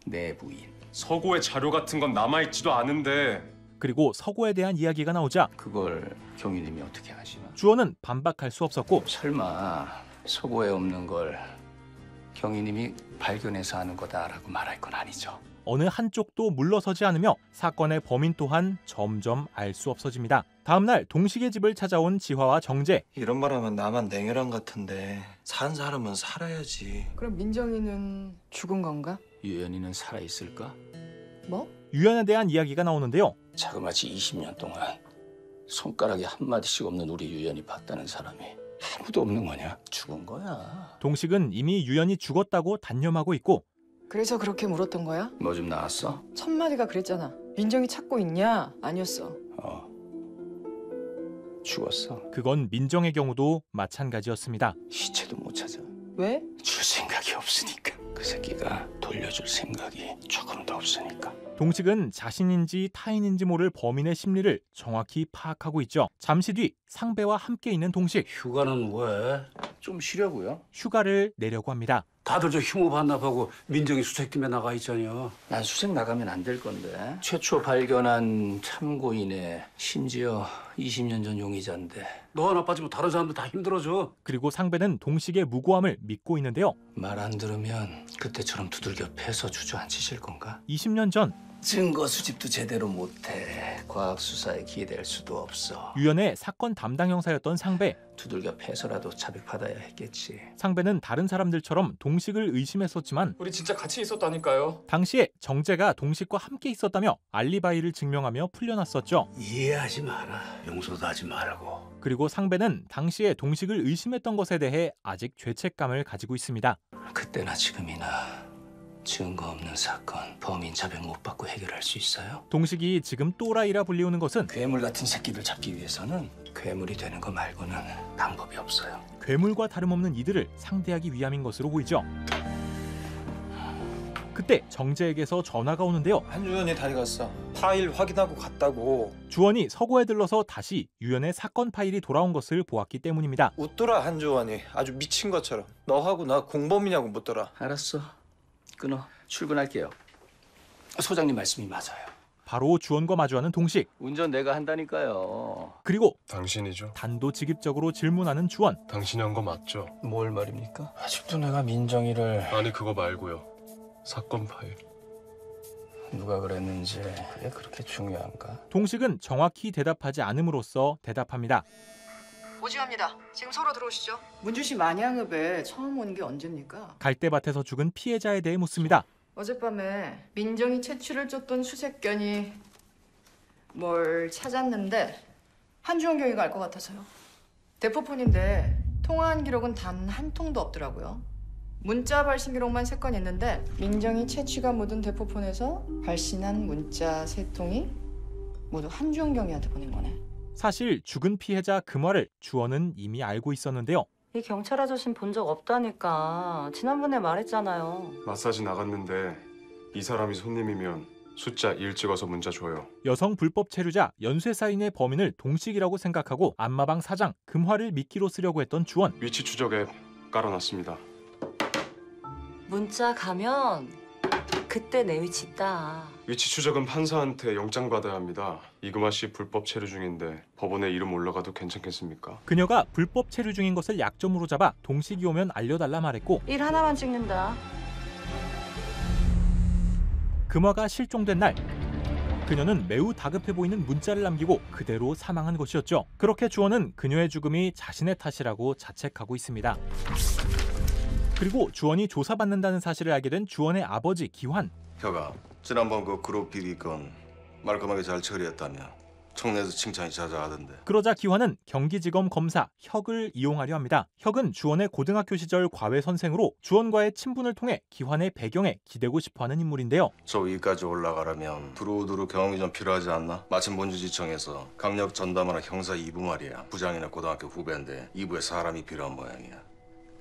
내부인. 서고의 자료 같은 건 남아있지도 않은데. 그리고 서고에 대한 이야기가 나오자 그걸 경위님이 어떻게 아시나? 주원은 반박할 수 없었고 설마 서고에 없는 걸 경위님이 발견해서 하는 거다라고 말할 건 아니죠. 어느 한쪽도 물러서지 않으며 사건의 범인 또한 점점 알 수 없어집니다. 다음 날 동식의 집을 찾아온 지화와 정재. 이런 말하면 나만 냉혈한 같은데 산 사람은 살아야지. 그럼 민정이는 죽은 건가? 유연이는 살아있을까? 뭐? 유연에 대한 이야기가 나오는데요. 자그마치 20년 동안 손가락에 한마디씩 없는 우리 유연이 봤다는 사람이 아무도 없는 거냐? 죽은 거야. 동식은 이미 유연이 죽었다고 단념하고 있고 그래서 그렇게 물었던 거야? 뭐 좀 나왔어? 첫 마디가 그랬잖아. 민정이 찾고 있냐? 아니었어. 죽었어. 그건 민정의 경우도 마찬가지였습니다. 시체도 못 찾아. 왜? 줄 생각이 없으니까. 그 새끼가 돌려줄 생각이 조금도 없으니까. 동식은 자신인지 타인인지 모를 범인의 심리를 정확히 파악하고 있죠. 잠시 뒤 상배와 함께 있는 동식. 휴가는 왜? 좀 쉬려고요. 휴가를 내려고 합니다. 다들 저 흉호 반납하고 민정이 수색팀에 나가 있잖여. 난 수색 나가면 안 될 건데. 최초 발견한 참고인의 심지어 20년 전 용의자인데. 너 하나 빠지면 다른 사람들 다 힘들어져. 그리고 상배는 동식의 무고함을 믿고 있는데요. 말 안 들으면 그때처럼 두들겨 패서 주저앉히실 건가? 20년 전 증거 수집도 제대로 못해. 과학 수사에 기대될 수도 없어. 유연의 사건 담당 형사였던 상배. 두들겨 패서라도 자백받아야 했겠지. 상배는 다른 사람들처럼 동식을 의심했었지만 우리 진짜 같이 있었다니까요. 당시에 정재가 동식과 함께 있었다며 알리바이를 증명하며 풀려났었죠. 이해하지 마라. 용서도 하지 말고. 그리고 상배는 당시에 동식을 의심했던 것에 대해 아직 죄책감을 가지고 있습니다. 그때나 지금이나 증거 없는 사건 범인 자백 못 받고 해결할 수 있어요? 동식이 지금 또라이라 불리우는 것은 괴물 같은 새끼들 잡기 위해서는 괴물이 되는 거 말고는 방법이 없어요. 괴물과 다름없는 이들을 상대하기 위함인 것으로 보이죠. 그때 정재에게서 전화가 오는데요. 한주원이 다리 갔어. 파일 확인하고 갔다고. 주원이 서고에 들러서 다시 유연의 사건 파일이 돌아온 것을 보았기 때문입니다. 웃더라 한주원이. 아주 미친 것처럼. 너하고 나 공범이냐고 묻더라. 알았어. 끊어. 출근할게요. 소장님 말씀이 맞아요. 바로 주원과 마주하는 동식. 운전 내가 한다니까요. 그리고 당신이죠? 단도직입적으로 질문하는 주원. 당신이 한 거 맞죠? 뭘 말입니까? 아직도 내가 민정이를 아니 그거 말고요. 사건 파일. 누가 그랬는지 그게 그렇게 중요한가? 동식은 정확히 대답하지 않음으로써 대답합니다. 오지합니다. 지금 서로 들어오시죠. 문주시 만양읍에 처음 온 게 언제입니까? 갈대밭에서 죽은 피해자에 대해 묻습니다. 어젯밤에 민정이 채취를 쫓던 수색견이 뭘 찾았는데 한주원 경위가 알 것 같아서요. 대포폰인데 통화한 기록은 단 한 통도 없더라고요. 문자 발신 기록만 3건 있는데 민정이 채취가 묻은 대포폰에서 발신한 문자 3통이 모두 한주원 경위한테 보낸 거네. 사실 죽은 피해자 금화를 주원은 이미 알고 있었는데요. 이 경찰 아저씨는 본 적 없다니까. 지난번에 말했잖아요. 마사지 나갔는데 이 사람이 손님이면 숫자 1 찍어서 문자 줘요. 여성 불법 체류자 연쇄살인의 범인을 동식이라고 생각하고 안마방 사장 금화를 미끼로 쓰려고 했던 주원. 위치 추적 앱 깔아놨습니다. 문자 가면 그때 내 위치 있다. 위치 추적은 판사한테 영장 받아야 합니다. 이금아 씨 불법 체류 중인데 법원에 이름 올라가도 괜찮겠습니까? 그녀가 불법 체류 중인 것을 약점으로 잡아 동식이 오면 알려달라 말했고 일 하나만 찍는다. 금화가 실종된 날 그녀는 매우 다급해 보이는 문자를 남기고 그대로 사망한 것이었죠. 그렇게 주원은 그녀의 죽음이 자신의 탓이라고 자책하고 있습니다. 그리고 주원이 조사받는다는 사실을 알게 된 주원의 아버지 기환. 혁아, 지난번 그 그룹 비리 건 말끔하게 잘 처리했다며 청내에서 칭찬이 자자하던데. 그러자 기환은 경기지검 검사 혁을 이용하려 합니다. 혁은 주원의 고등학교 시절 과외 선생으로 주원과의 친분을 통해 기환의 배경에 기대고 싶어하는 인물인데요. 저 위까지 올라가려면 두루두루 경험이 좀 필요하지 않나? 마침 본주지청에서 강력 전담하는 형사 2부 말이야. 부장이나 고등학교 후배인데 2부에 사람이 필요한 모양이야.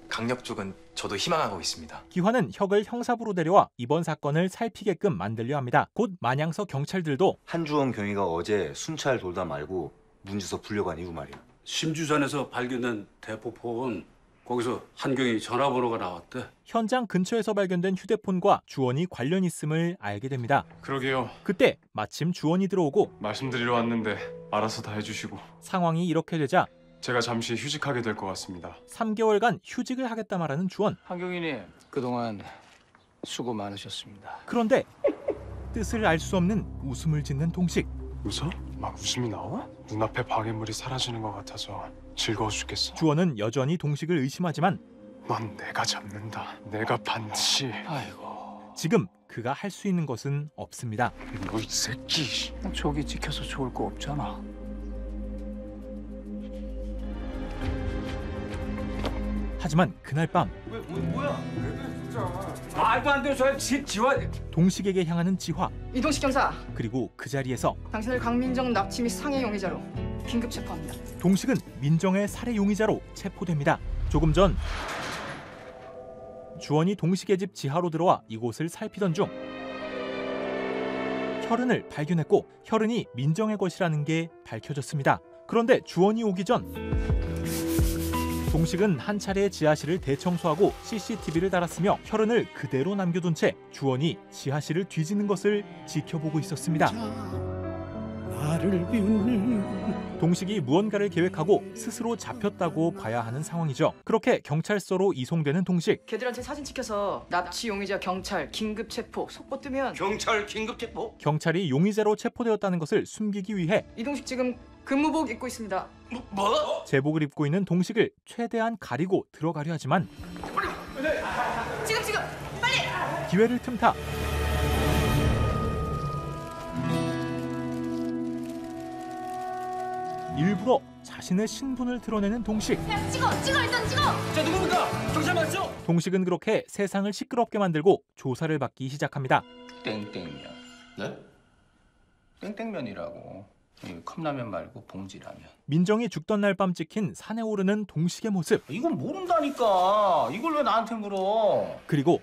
강력 쪽은 저도 희망하고 있습니다. 기환은 혁을 형사부로 데려와 이번 사건을 살피게끔 만들려 합니다. 곧 만양서 경찰들도 한주원 경위가 어제 순찰 돌다 말고 문주서 불려간 이후 말이야. 심주산에서 발견된 대포폰 거기서 한경이 전화번호가 나왔대. 현장 근처에서 발견된 휴대폰과 주원이 관련 있음을 알게 됩니다. 그러게요. 그때 마침 주원이 들어오고 말씀드리러 왔는데 알아서 다 해주시고. 상황이 이렇게 되자 제가 잠시 휴직하게 될 것 같습니다. 3개월간 휴직을 하겠다 말하는 주원. 한경이님 그동안 수고 많으셨습니다. 그런데 뜻을 알 수 없는 웃음을 짓는 동식. 웃어? 막 웃음이 나와? 눈앞에 방해물이 사라지는 것 같아서 즐거워 죽겠어. 주원은 여전히 동식을 의심하지만 넌 내가 잡는다. 내가 반드시. 아이고. 지금 그가 할 수 있는 것은 없습니다. 너 이 새끼. 저기 지켜서 좋을 거 없잖아. 하지만 그날 밤 뭐야? 말도 안 돼. 저 지화. 동식에게 향하는 지화. 이동식 경사. 그리고 그 자리에서 당신을 강민정 납치 및 상해 용의자로 긴급 체포합니다. 동식은 민정의 살해 용의자로 체포됩니다. 조금 전 주원이 동식의 집 지하로 들어와 이곳을 살피던 중 혈흔을 발견했고 혈흔이 민정의 것이라는 게 밝혀졌습니다. 그런데 주원이 오기 전 동식은 한 차례 지하실을 대청소하고 CCTV를 달았으며 혈흔을 그대로 남겨둔 채 주원이 지하실을 뒤지는 것을 지켜보고 있었습니다. 나를 비웃는 동식이 무언가를 계획하고 스스로 잡혔다고 봐야 하는 상황이죠. 그렇게 경찰서로 이송되는 동식. 걔들한테 사진 찍혀서 납치 용의자 경찰 긴급 체포 속보 뜨면 경찰 긴급 체포? 경찰이 용의자로 체포되었다는 것을 숨기기 위해 이동식 지금 근무복 입고 있습니다. 뭐? 제복을 입고 있는 동식을 최대한 가리고 들어가려 하지만 지금 빨리! 기회를 틈타 일부러 자신의 신분을 드러내는 동식. 야, 찍어 일단 찍어. 자, 누굽니까? 경찰 맞죠? 동식은 그렇게 세상을 시끄럽게 만들고 조사를 받기 시작합니다. 땡땡면. 네? 땡땡면이라고. 이 컵라면 말고 봉지라면. 민정이 죽던 날 밤 찍힌 산에 오르는 동식의 모습. 이건 모른다니까. 이걸 왜 나한테 물어? 그리고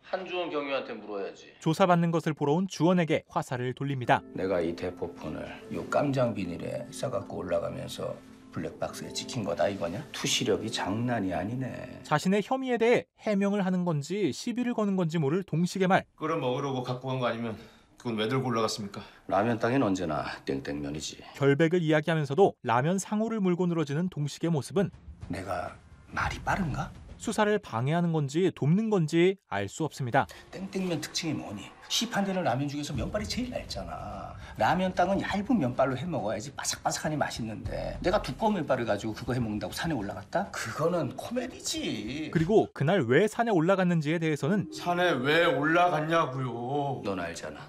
한주원 경위한테 물어야지. 조사받는 것을 보러 온 주원에게 화살을 돌립니다. 내가 이 대포폰을 요 깜장 비닐에 싸갖고 올라가면서 블랙박스에 찍힌 거다 이거냐? 투시력이 장난이 아니네. 자신의 혐의에 대해 해명을 하는 건지 시비를 거는 건지 모를 동식의 말. 끓여 먹으려고 갖고 간 거 아니면 그건 왜 들고 올라갔습니까? 라면 땅엔 언제나 땡땡면이지. 결백을 이야기하면서도 라면 상호를 물고 늘어지는 동식의 모습은 내가 말이 빠른가? 수사를 방해하는 건지 돕는 건지 알 수 없습니다. 땡땡면 특징이 뭐니? 시판되는 라면 중에서 면발이 제일 얇잖아. 라면 땅은 얇은 면발로 해먹어야지 바삭바삭하니 맛있는데 내가 두꺼운 면발을 가지고 그거 해먹는다고 산에 올라갔다? 그거는 코미디지. 그리고 그날 왜 산에 올라갔는지에 대해서는 산에 왜 올라갔냐고요. 넌 알잖아.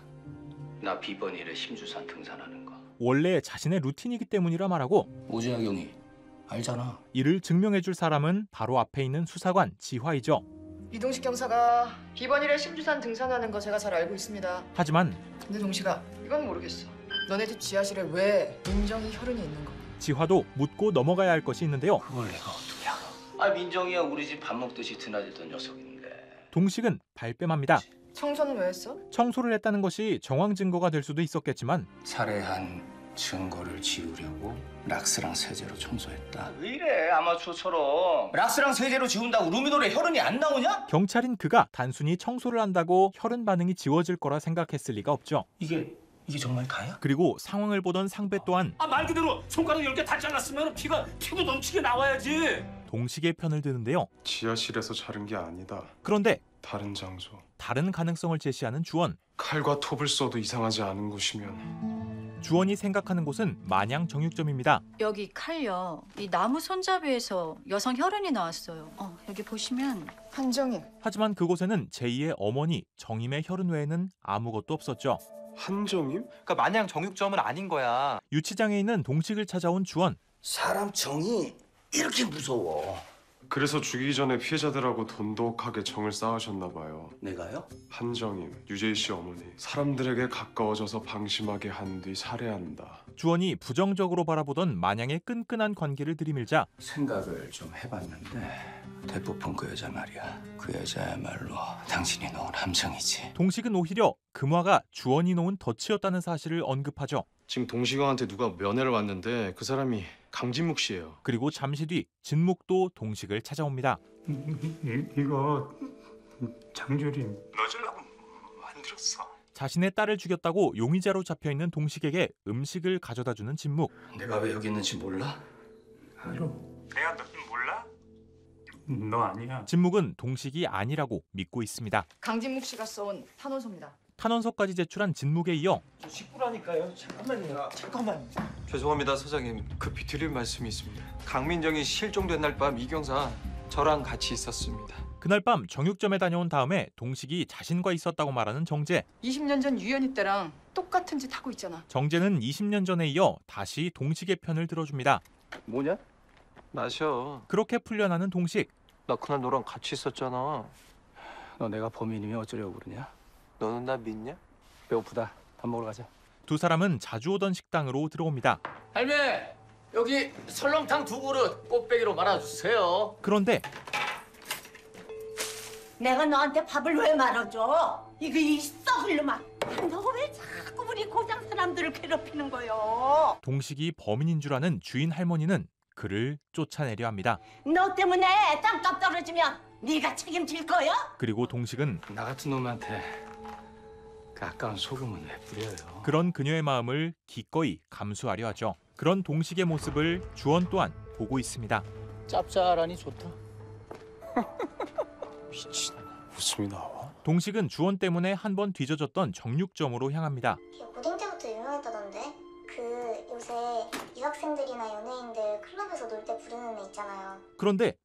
나 비번일에 심주산 등산하는 거. 원래 자신의 루틴이기 때문이라 말하고 오재학용이 알잖아. 이를 증명해줄 사람은 바로 앞에 있는 수사관 지화이죠. 이동식 경사가 비번일에 심주산 등산하는 거 제가 잘 알고 있습니다. 하지만 근데 동식아, 이건 모르겠어. 너네 집 지하실에 왜 민정이 혈흔이 있는 거? 지화도 묻고 넘어가야 할 것이 있는데요. 그걸 내가 어떻게 알아? 아 민정이야 우리 집 밥 먹듯이 드나들던 녀석인데. 동식은 발뺌합니다. 청소는 왜 했어? 청소를 했다는 것이 정황 증거가 될 수도 있었겠지만 살해한 증거를 지우려고 락스랑 세제로 청소했다. 왜 이래 아마추어처럼. 락스랑 세제로 지운다고 루미놀에 혈흔이 안 나오냐? 경찰인 그가 단순히 청소를 한다고 혈흔 반응이 지워질 거라 생각했을 리가 없죠. 이게 정말 다야? 그리고 상황을 보던 상배 또한 말 그대로 손가락 10개 다 잘랐으면 피가 튀고 넘치게 나와야지. 동식의 편을 드는데요. 지하실에서 자른 게 아니다. 그런데 다른 장소. 다른 가능성을 제시하는 주원. 칼과 톱을 써도 이상하지 않은 곳이면 주원이 생각하는 곳은 마냥 정육점입니다. 여기 칼요. 이 나무 손잡이에서 여성 혈흔이 나왔어요. 여기 보시면 한정인. 하지만 그곳에는 제2의 어머니 정임의 혈흔 외에는 아무것도 없었죠. 한정임? 그러니까 마냥 정육점은 아닌 거야. 유치장에 있는 동식을 찾아온 주원. 사람 정이 이렇게 무서워. 그래서 죽이기 전에 피해자들하고 돈독하게 정을 쌓으셨나 봐요. 내가요? 한정임, 유재희 씨 어머니. 사람들에게 가까워져서 방심하게 한 뒤 살해한다. 주원이 부정적으로 바라보던 마냥의 끈끈한 관계를 들이밀자 생각을 좀 해봤는데 대포폰 그 여자 말이야. 그 여자야말로 당신이 놓은 함정이지. 동식은 오히려 금화가 주원이 놓은 덫이었다는 사실을 언급하죠. 지금 동식 형한테 누가 면회를 왔는데 그 사람이 강진묵 씨예요. 그리고 잠시 뒤 진묵도 동식을 찾아옵니다. 이거 장조림 넣어주려고 만들었어. 자신의 딸을 죽였다고 용의자로 잡혀있는 동식에게 음식을 가져다주는 진묵. 내가 왜 여기 있는지 몰라? 알아. 내가 너 몰라? 너 아니야. 진묵은 동식이 아니라고 믿고 있습니다. 강진묵 씨가 써온 탄원서입니다. 탄원서까지 제출한 진묵에 이어 저 식구라니까요. 잠깐만요. 죄송합니다, 서장님. 급히 드릴 말씀이 있습니다. 강민정이 실종된 날 밤 이경사 저랑 같이 있었습니다. 그날 밤 정육점에 다녀온 다음에 동식이 자신과 있었다고 말하는 정재. 20년 전 유연이 때랑 똑같은 짓 하고 있잖아. 정재는 20년 전에 이어 다시 동식의 편을 들어줍니다. 뭐냐? 마셔. 그렇게 풀려나는 동식. 나 그날 너랑 같이 있었잖아. 너 내가 범인이면 어쩌려고 그러냐? 너는 나 믿냐? 배고프다. 밥 먹으러 가자. 두 사람은 자주 오던 식당으로 들어옵니다. 할매, 여기 설렁탕 2그릇 꽃배기로 말아주세요. 그런데 내가 너한테 밥을 왜 말아줘? 이거 이 썩을 놈아. 너 왜 자꾸 우리 고장 사람들을 괴롭히는 거요? 동식이 범인인 줄 아는 주인 할머니는 그를 쫓아내려 합니다. 너 때문에 땅값 떨어지면 네가 책임질 거야? 그리고 동식은 나 같은 놈한테 그 아까운 소금은 왜 뿌려요? 그런 그녀의 마음을 기꺼이 감수하려 하죠. 그런 동식의 모습을 주원 또한 보고 있습니다. 짭짤하니 좋다. 미친. 웃음이 나와? 동식은 주원 때문에 한 번 뒤져졌던 정육점으로 향합니다. 고딩 때부터 유명했다던데? 그 요새 유학생들이나 연예인들 클럽에서 놀 때 부르는 애 있잖아요. 그런데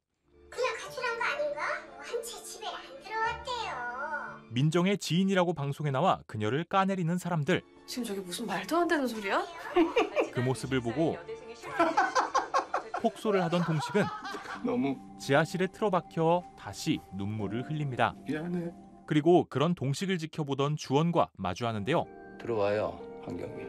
그냥 가출한 거 아닌가? 한 채 집에 안 들어왔대요. 민정의 지인이라고 방송에 나와 그녀를 까내리는 사람들. 지금 저게 무슨 말도 안 되는 소리야? 그 모습을 보고 폭소를 하던 동식은 너무 지하실에 틀어박혀 다시 눈물을 흘립니다. 미안해. 그리고 그런 동식을 지켜보던 주원과 마주하는데요. 들어와요, 한경이.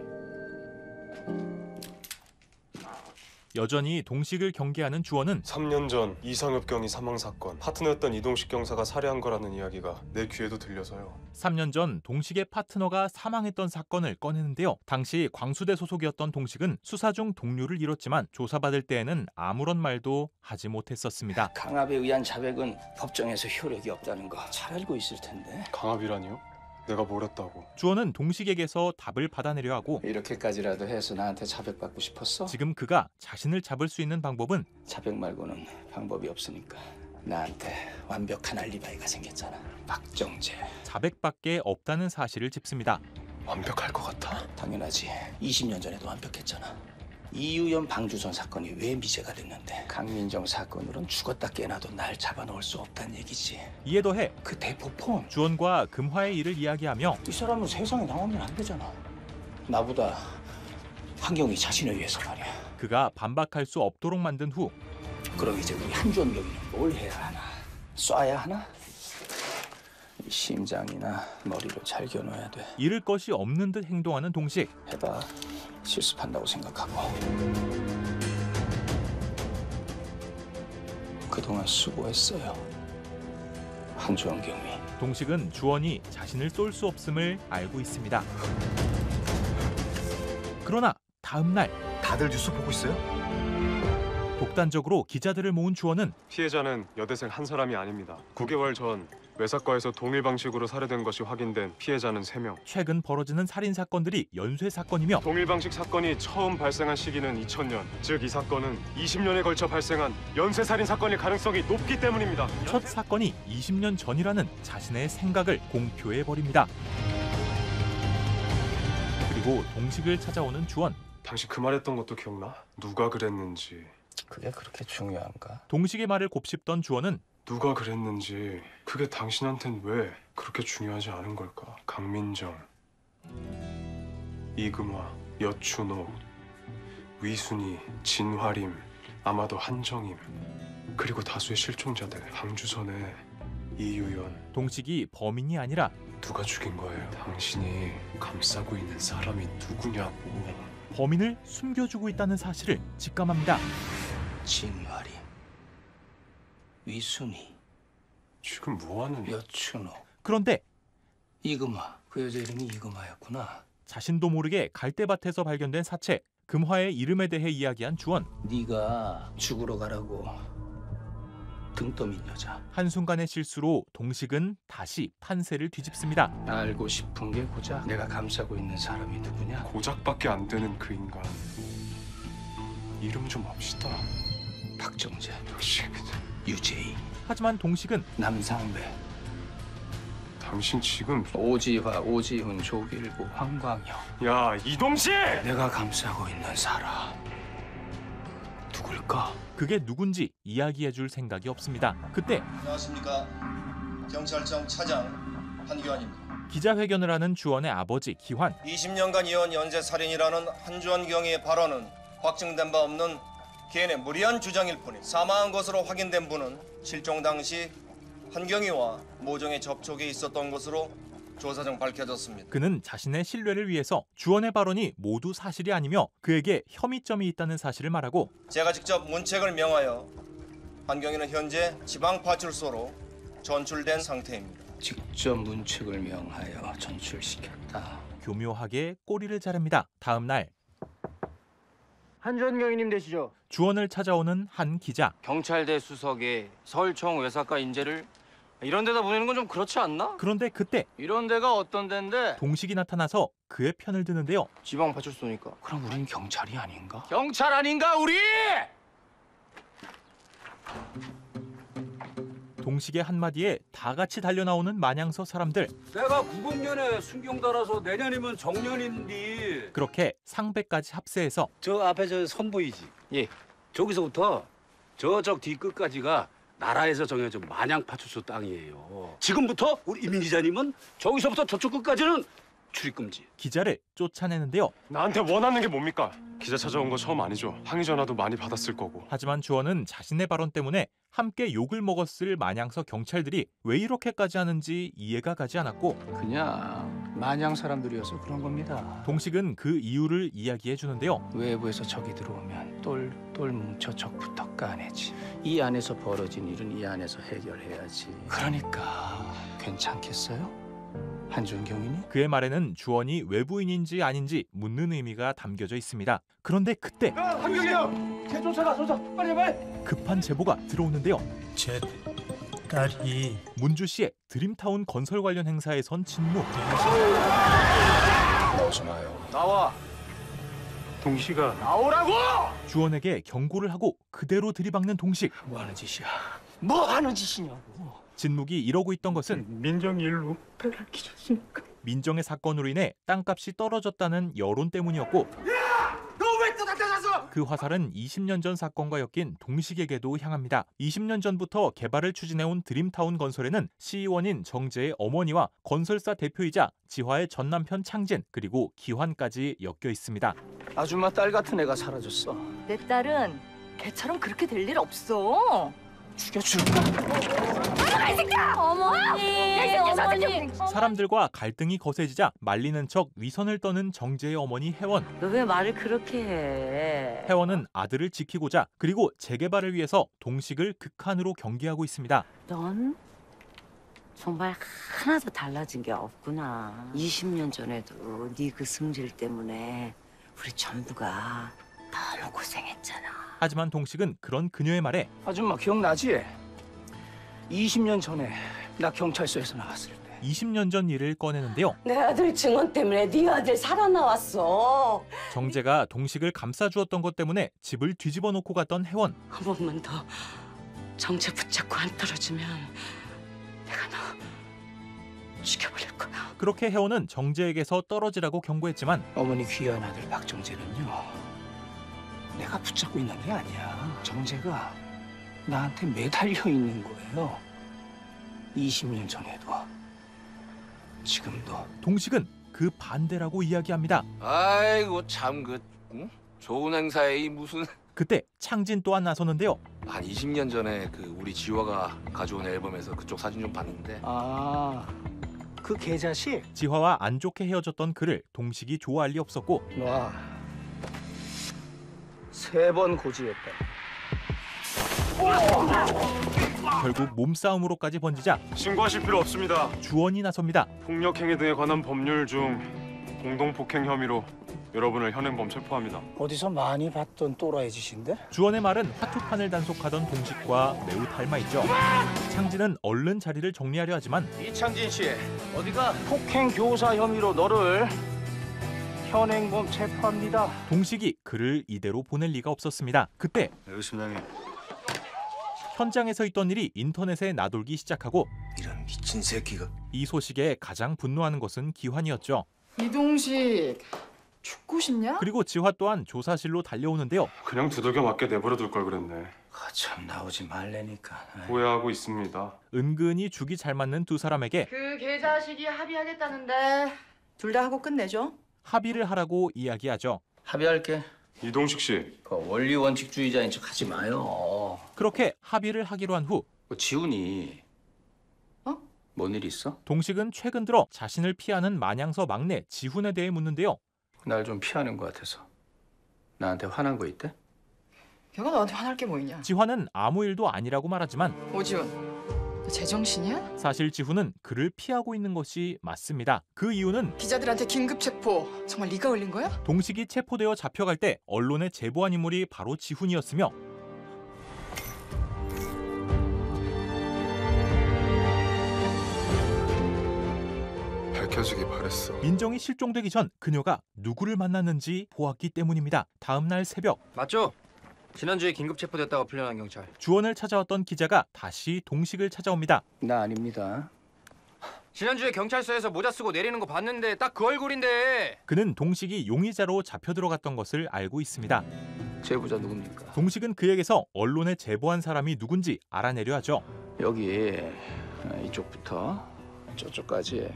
여전히 동식을 경계하는 주원은 3년 전 이상엽 경위 사망 사건 파트너였던 이동식 경사가 살해한 거라는 이야기가 내 귀에도 들려서요. 3년 전 동식의 파트너가 사망했던 사건을 꺼내는데요. 당시 광수대 소속이었던 동식은 수사 중 동료를 잃었지만 조사받을 때에는 아무런 말도 하지 못했었습니다. 강압에 의한 자백은 법정에서 효력이 없다는 거 잘 알고 있을 텐데. 강압이라니요? 내가 뭘 했다고? 주원은 동식에게서 답을 받아내려 하고 이렇게까지라도 해서 나한테 자백받고 싶었어? 지금 그가 자신을 잡을 수 있는 방법은 자백 말고는 방법이 없으니까 나한테 완벽한 알리바이가 생겼잖아. 박정재. 자백밖에 없다는 사실을 짚습니다. 완벽할 것 같아? 당연하지. 20년 전에도 완벽했잖아. 이유연 방주선 사건이 왜 미제가 됐는데 강민정 사건으론 죽었다 깨나도 날 잡아놓을 수 없다는 얘기지. 이에 더해 그 대포폰 주원과 금화의 일을 이야기하며 이 사람은 세상에 나오면 안 되잖아. 나보다 한경이 자신을 위해서 말이야. 그가 반박할 수 없도록 만든 후 그럼 이제 우리 한주원 경위는 뭘 해야 하나? 쏴야 하나? 이 심장이나 머리를 잘 겨눠야 돼. 잃을 것이 없는 듯 행동하는 동식. 해봐. 실습한다고 생각하고. 그동안 수고했어요. 한주원 경위. 동식은 주원이 자신을 쏠 수 없음을 알고 있습니다. 그러나 다음 날 다들 뉴스 보고 있어요? 독단적으로 기자들을 모은 주원은 피해자는 여대생 한 사람이 아닙니다. 9개월 전 외사과에서 동일 방식으로 살해된 것이 확인된 피해자는 3명. 최근 벌어지는 살인 사건들이 연쇄 사건이며 동일 방식 사건이 처음 발생한 시기는 2000년. 즉 이 사건은 20년에 걸쳐 발생한 연쇄 살인 사건일 가능성이 높기 때문입니다. 첫 사건이 20년 전이라는 자신의 생각을 공표해 버립니다. 그리고 동식을 찾아오는 주원. 당신 그 말했던 것도 기억나? 누가 그랬는지. 그게 그렇게 중요한가? 동식의 말을 곱씹던 주원은 누가 그랬는지 그게 당신한텐 왜 그렇게 중요하지 않은 걸까? 강민정, 이금화, 여춘호, 위순이, 진화림, 아마도 한정임, 그리고 다수의 실종자들, 방주선에 이유연. 동식이 범인이 아니라 누가 죽인 거예요? 당신이 감싸고 있는 사람이 누구냐고. 범인을 숨겨주고 있다는 사실을 직감합니다. 진화림, 위순이, 지금 뭐하는? 여춘호. 그런데 이금화. 그 여자 이름이 이금화였구나. 자신도 모르게 갈대밭에서 발견된 사체 금화의 이름에 대해 이야기한 주원. 네가 죽으러 가라고 등 떠민 여자. 한순간의 실수로 동식은 다시 판세를 뒤집습니다. 알고 싶은 게 고작 내가 감싸고 있는 사람이 누구냐? 고작밖에 안 되는 그 인간. 이름 좀 합시다. 박정재, 역시 유재희. 하지만 동식은 남상배, 당신 지금 오지화, 오지훈, 조길구, 황광영. 야, 이동식! 내가 감싸고 있는 사람 누굴까? 그게 누군지 이야기해줄 생각이 없습니다. 그때 안녕하십니까. 경찰청 차장 한규환입니다. 기자회견을 하는 주원의 아버지 기환. 20년간 이어온 연쇄살인이라는 한주원 경위의 발언은 확증된 바 없는 개인의 무리한 주장일 뿐인 사망한 것으로 확인된 분은 실종 당시 한경위와 모종의 접촉이 있었던 것으로 조사 중 밝혀졌습니다. 그는 자신의 신뢰를 위해서 주원의 발언이 모두 사실이 아니며 그에게 혐의점이 있다는 사실을 말하고 제가 직접 문책을 명하여 한경위는 현재 지방파출소로 전출된 상태입니다. 직접 문책을 명하여 전출시켰다. 교묘하게 꼬리를 자릅니다. 다음 날 한주원 경위님 되시죠? 주원을 찾아오는 한 기자. 경찰대 수석에 서울청 외사과 인재를 이런 데다 보내는 건 좀 그렇지 않나? 그런데 그때 이런 데가 어떤 데인데? 동식이 나타나서 그의 편을 드는데요. 지방파출소니까. 그럼 우린 경찰이 아닌가? 경찰 아닌가 우리? 동식의 한마디에 다 같이 달려나오는 마냥서 사람들. 내가 90년에 순경 달아서 내년이면 정년인데. 그렇게 상배까지 합세해서 저 앞에 저 선 보이지? 예. 저기서부터 저쪽 뒤끝까지가 나라에서 정해준 마냥파출소 땅이에요. 지금부터 우리 이민 기자님은 저기서부터 저쪽 끝까지는 출입금지. 기자를 쫓아내는데요. 나한테 원하는 게 뭡니까? 기자 찾아온 거 처음 아니죠? 항의 전화도 많이 받았을 거고. 하지만 주원은 자신의 발언 때문에 함께 욕을 먹었을 마냥서 경찰들이 왜 이렇게까지 하는지 이해가 가지 않았고 그냥 마냥 사람들이어서 그런 겁니다. 동식은 그 이유를 이야기해 주는데요. 외부에서 적이 들어오면 똘똘 뭉쳐 적부터 까내지. 이 안에서 벌어진 일은 이 안에서 해결해야지. 그러니까 괜찮겠어요? 한주원 경위니? 그의 말에는 주원이 외부인인지 아닌지 묻는 의미가 담겨져 있습니다. 그런데 그때 한경이 형! 제 쫓아가 빨리. 급한 제보가 들어오는데요. 제 딸이 문주 씨의 드림타운 건설 관련 행사에 선 진무. 어서 나요. 나와. 동식아. 나오라고! 주원에게 경고를 하고 그대로 들이박는 동식. 뭐 하는 짓이야? 뭐 하는 짓이냐고. 진묵이 이러고 있던 것은 민정이 일로 빼앗기셨으니까. 민정의 사건으로 인해 땅값이 떨어졌다는 여론 때문이었고 너 왜 또 나타나서? 그 화살은 20년 전 사건과 엮인 동식에게도 향합니다. 20년 전부터 개발을 추진해온 드림타운 건설에는 시의원인 정재의 어머니와 건설사 대표이자 지화의 전 남편 창진 그리고 기환까지 엮여 있습니다. 아줌마 딸 같은 애가 사라졌어. 내 딸은 걔처럼 그렇게 될 일 없어. 죽여줄까? 이 새끼야! 어머니! 사람들과 갈등이 거세지자 말리는 척 위선을 떠는 정재의 어머니 혜원. 너 왜 말을 그렇게 해? 혜원은 아들을 지키고자 그리고 재개발을 위해서 동식을 극한으로 경계하고 있습니다. 넌 정말 하나도 달라진 게 없구나. 20년 전에도 네 그 승질 때문에 우리 전부가 너무 고생했잖아. 하지만 동식은 그런 그녀의 말에 아줌마 기억나지? 20년 전에 나 경찰서에서 나왔을 때 20년 전 일을 꺼내는데요. 내 아들 증언 때문에 네 아들 살아나왔어. 정재가 동식을 감싸주었던 것 때문에 집을 뒤집어 놓고 갔던 혜원. 한 번만 더 정체 붙잡고 안 떨어지면 내가 너 죽여버릴 거야. 그렇게 혜원은 정재에게서 떨어지라고 경고했지만 어머니 귀한 아들 박정재는요. 내가 붙잡고 있는 게 아니야. 정재가 나한테 매달려 있는 거예요. 20년 전에도 지금도. 동식은 그 반대라고 이야기합니다. 아이고 참 좋은 행사에 이 무슨. 그때 창진 또한 나서는데요. 한 20년 전에 그 우리 지화가 가져온 앨범에서 그쪽 사진 좀 봤는데. 아, 그 개자식? 지화와 안 좋게 헤어졌던 그를 동식이 좋아할 리 없었고. 와, 3번 고지했다. 결국 몸싸움으로까지 번지자 신고하실 필요 없습니다. 주원이 나섭니다. 폭력행위 등에 관한 법률 중 공동폭행 혐의로 여러분을 현행범 체포합니다. 어디서 많이 봤던 또라이 짓인데? 주원의 말은 화투판을 단속하던 동식과 매우 닮아있죠. 창진은 얼른 자리를 정리하려 하지만 이창진 씨, 어디가? 폭행 교사 혐의로 너를 현행범 체포합니다. 동식이 그를 이대로 보낼 리가 없었습니다. 그때 심장님. 현장에서 있던 일이 인터넷에 나돌기 시작하고 이런 미친 새끼가. 이 소식에 가장 분노하는 것은 기환이었죠. 이동식 죽고 싶냐? 그리고 지화 또한 조사실로 달려오는데요. 그냥 두들겨 맞게 내버려 둘 걸 그랬네. 참 나오지 말래니까. 후회하고 있습니다. 은근히 죽이 잘 맞는 두 사람에게 그 개자식이 합의하겠다는데 둘 다 하고 끝내죠. 합의를 하라고 이야기하죠. 합의할게. 이동식 씨. 그 원리 원칙주의자인 척 하지 마요. 그렇게 합의를 하기로 한 후 지훈이 뭔 일 있어? 동식은 최근 들어 자신을 피하는 만양서 막내 지훈에 대해 묻는데요. 날 좀 피하는 것 같아서. 나한테 화난 거 있대? 걔가 너한테 화날 게 뭐 있냐? 지환은 아무 일도 아니라고 말하지만 오지훈, 너 제정신이야? 사실 지훈은 그를 피하고 있는 것이 맞습니다. 그 이유는 기자들한테 긴급 체포. 정말 네가 올린 거야? 동식이 체포되어 잡혀갈 때 언론에 제보한 인물이 바로 지훈이었으며 밝혀지기 바랬어. 민정이 실종되기 전 그녀가 누구를 만났는지 보았기 때문입니다. 다음 날 새벽 맞죠? 지난주에 긴급 체포됐다가 풀려난 경찰. 주원을 찾아왔던 기자가 다시 동식을 찾아옵니다. 나 아닙니다. 지난주에 경찰서에서 모자 쓰고 내리는 거 봤는데 딱 그 얼굴인데. 그는 동식이 용의자로 잡혀 들어갔던 것을 알고 있습니다. 제보자 누굽니까? 동식은 그에게서 언론에 제보한 사람이 누군지 알아내려 하죠. 여기 이쪽부터 저쪽까지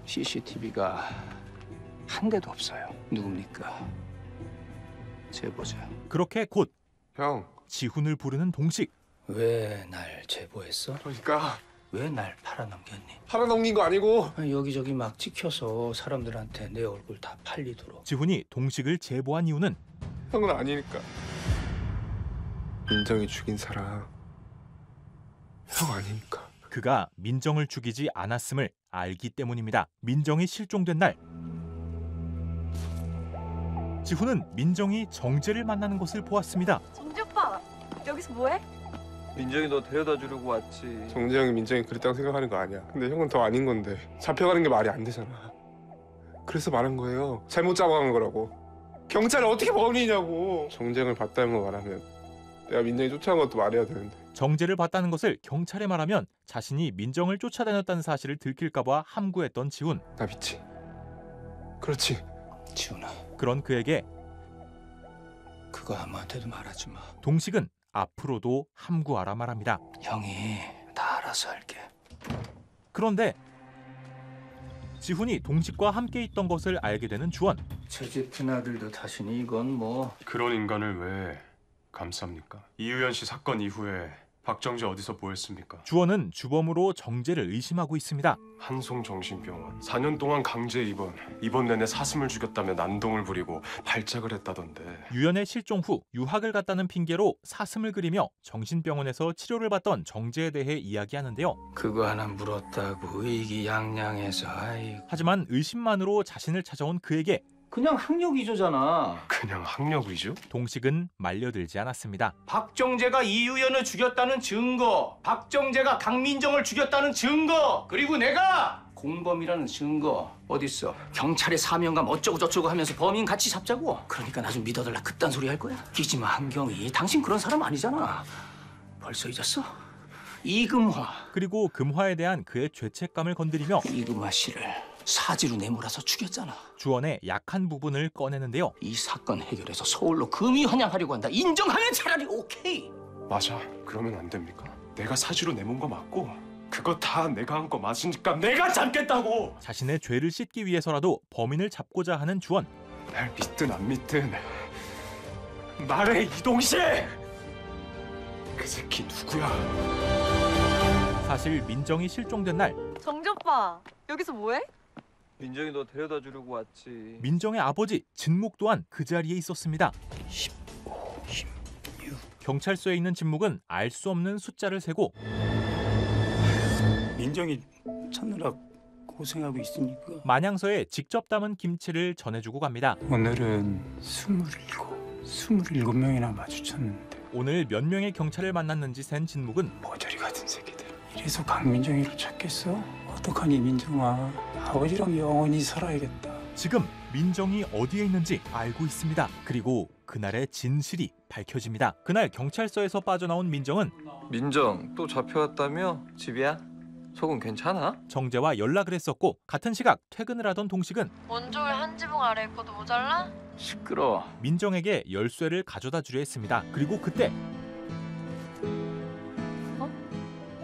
CCTV가 한 대도 없어요. 누굽니까? 제보자. 그렇게 곧 형. 지훈을 부르는 동식. 왜 날 제보했어? 그러니까 왜 날 팔아넘겼니? 팔아넘긴 거 아니고 여기저기 막 찍혀서 사람들한테 내 얼굴 다 팔리도록. 지훈이 동식을 제보한 이유는 형은 아니니까. 민정이 죽인 사람 형 아니니까. 그가 민정을 죽이지 않았음을 알기 때문입니다. 민정이 실종된 날 지훈은 민정이 정재를 만나는 것을 보았습니다. 정재 오빠 여기서 뭐해? 민정이 너 데려다 주려고 왔지. 정재 형이 민정이 그랬다고 생각하는 거 아니야. 근데 형은 더 아닌 건데 잡혀가는 게 말이 안 되잖아. 그래서 말한 거예요. 잘못 잡아간 거라고. 경찰이 어떻게 범인이냐고. 정재 형을 봤다는 거 말하면 내가 민정이 쫓아간 것도 말해야 되는데. 정재를 봤다는 것을 경찰에 말하면 자신이 민정을 쫓아다녔다는 사실을 들킬까 봐 함구했던 지훈. 나 믿지? 그렇지. 지훈아. 그런 그에게 그거 아무한테도 말하지 마. 동식은 앞으로도 함구하라 말합니다. 형이 다 알아서 할게. 그런데 지훈이 동식과 함께 있던 것을 알게 되는 주원. 채집진 아들도 탓이니 이건 뭐. 그런 인간을 왜 감쌉니까? 이유연 씨 사건 이후에 박정재 어디서 뭐 했습니까? 주원은 주범으로 정재를 의심하고 있습니다. 한송정신병원 4년 동안 강제 입원. 입원 내내 사슴을 죽였다며 난동을 부리고 발작을 했다던데. 유연의 실종 후 유학을 갔다는 핑계로 사슴을 그리며 정신병원에서 치료를 받던 정재에 대해 이야기하는데요. 그거 하나 물었다고 의기양양해서. 하지만 의심만으로 자신을 찾아온 그에게 그냥 학력 위조잖아. 그냥 학력 위조? 동식은 말려들지 않았습니다. 박정재가 이유연을 죽였다는 증거, 박정재가 강민정을 죽였다는 증거, 그리고 내가 공범이라는 증거 어딨어? 경찰의 사명감 어쩌고저쩌고 하면서 범인 같이 잡자고? 그러니까 나 좀 믿어달라 그딴 소리 할 거야? 기지마 한경이, 당신 그런 사람 아니잖아. 벌써 잊었어? 이금화. 그리고 금화에 대한 그의 죄책감을 건드리며 이금화 씨를 사지로 내몰아서 죽였잖아. 주원의 약한 부분을 꺼내는데요. 이 사건 해결해서 서울로 금이 환영하려고 한다. 인정하면 차라리 오케이. 맞아. 그러면 안 됩니까? 내가 사지로 내몬 거 맞고 그거 다 내가 한 거 맞으니까 내가 잡겠다고. 자신의 죄를 씻기 위해서라도 범인을 잡고자 하는 주원. 날 믿든 안 믿든 말해 이동식. 그 새끼 누구야? 사실 민정이 실종된 날 정재 오빠 여기서 뭐해? 민정이 너 데려다 주려고 왔지. 민정의 아버지 진묵 또한 그 자리에 있었습니다. 15, 16. 경찰서에 있는 진묵은 알 수 없는 숫자를 세고 민정이 찾느라 고생하고 있으니까 만양서에 직접 담은 김치를 전해주고 갑니다. 오늘은 27명이나 마주쳤는데 오늘 몇 명의 경찰을 만났는지 센 진묵은 모조리 같은 새끼들. 이래서 강민정이를 찾겠어? 어떡하니 민정아. 아버지랑 영원히 살아야겠다. 지금 민정이 어디에 있는지 알고 있습니다. 그리고 그날의 진실이 밝혀집니다. 그날 경찰서에서 빠져나온 민정은 민정 또 잡혀왔다며? 집이야? 속은 괜찮아? 정재와 연락을 했었고 같은 시각 퇴근을 하던 동식은 원종을 한 지붕 아래 입고도 모자라? 시끄러워. 민정에게 열쇠를 가져다 주려 했습니다. 그리고 그때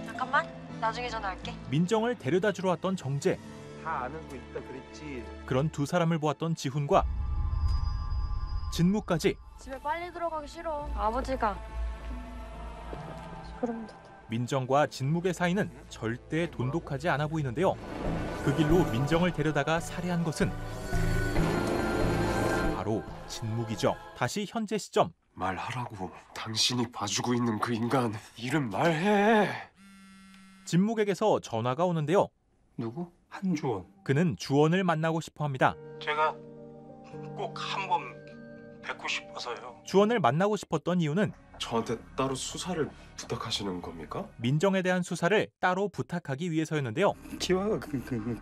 잠깐만 나중에 전화할게. 민정을 데려다 주러 왔던 정재. 다 아는 거 있다 그랬지. 그런 두 사람을 보았던 지훈과 진무까지 집에 빨리 들어가기 싫어. 아버지가. 그럼 민정과 진묵의 사이는 절대 돈독하지 않아 보이는데요. 그 길로 민정을 데려다가 살해한 것은 바로 진묵이죠. 다시 현재 시점. 말하라고. 당신이 봐주고 있는 그 인간 이름 말해. 진묵에게서 전화가 오는데요. 누구? 한주원. 그는 주원을 만나고 싶어 합니다. 제가 꼭 한번 뵙고 싶어서요. 주원을 만나고 싶었던 이유는 저한테 따로 수사를 부탁하시는 겁니까? 민정에 대한 수사를 따로 부탁하기 위해서였는데요. 지화가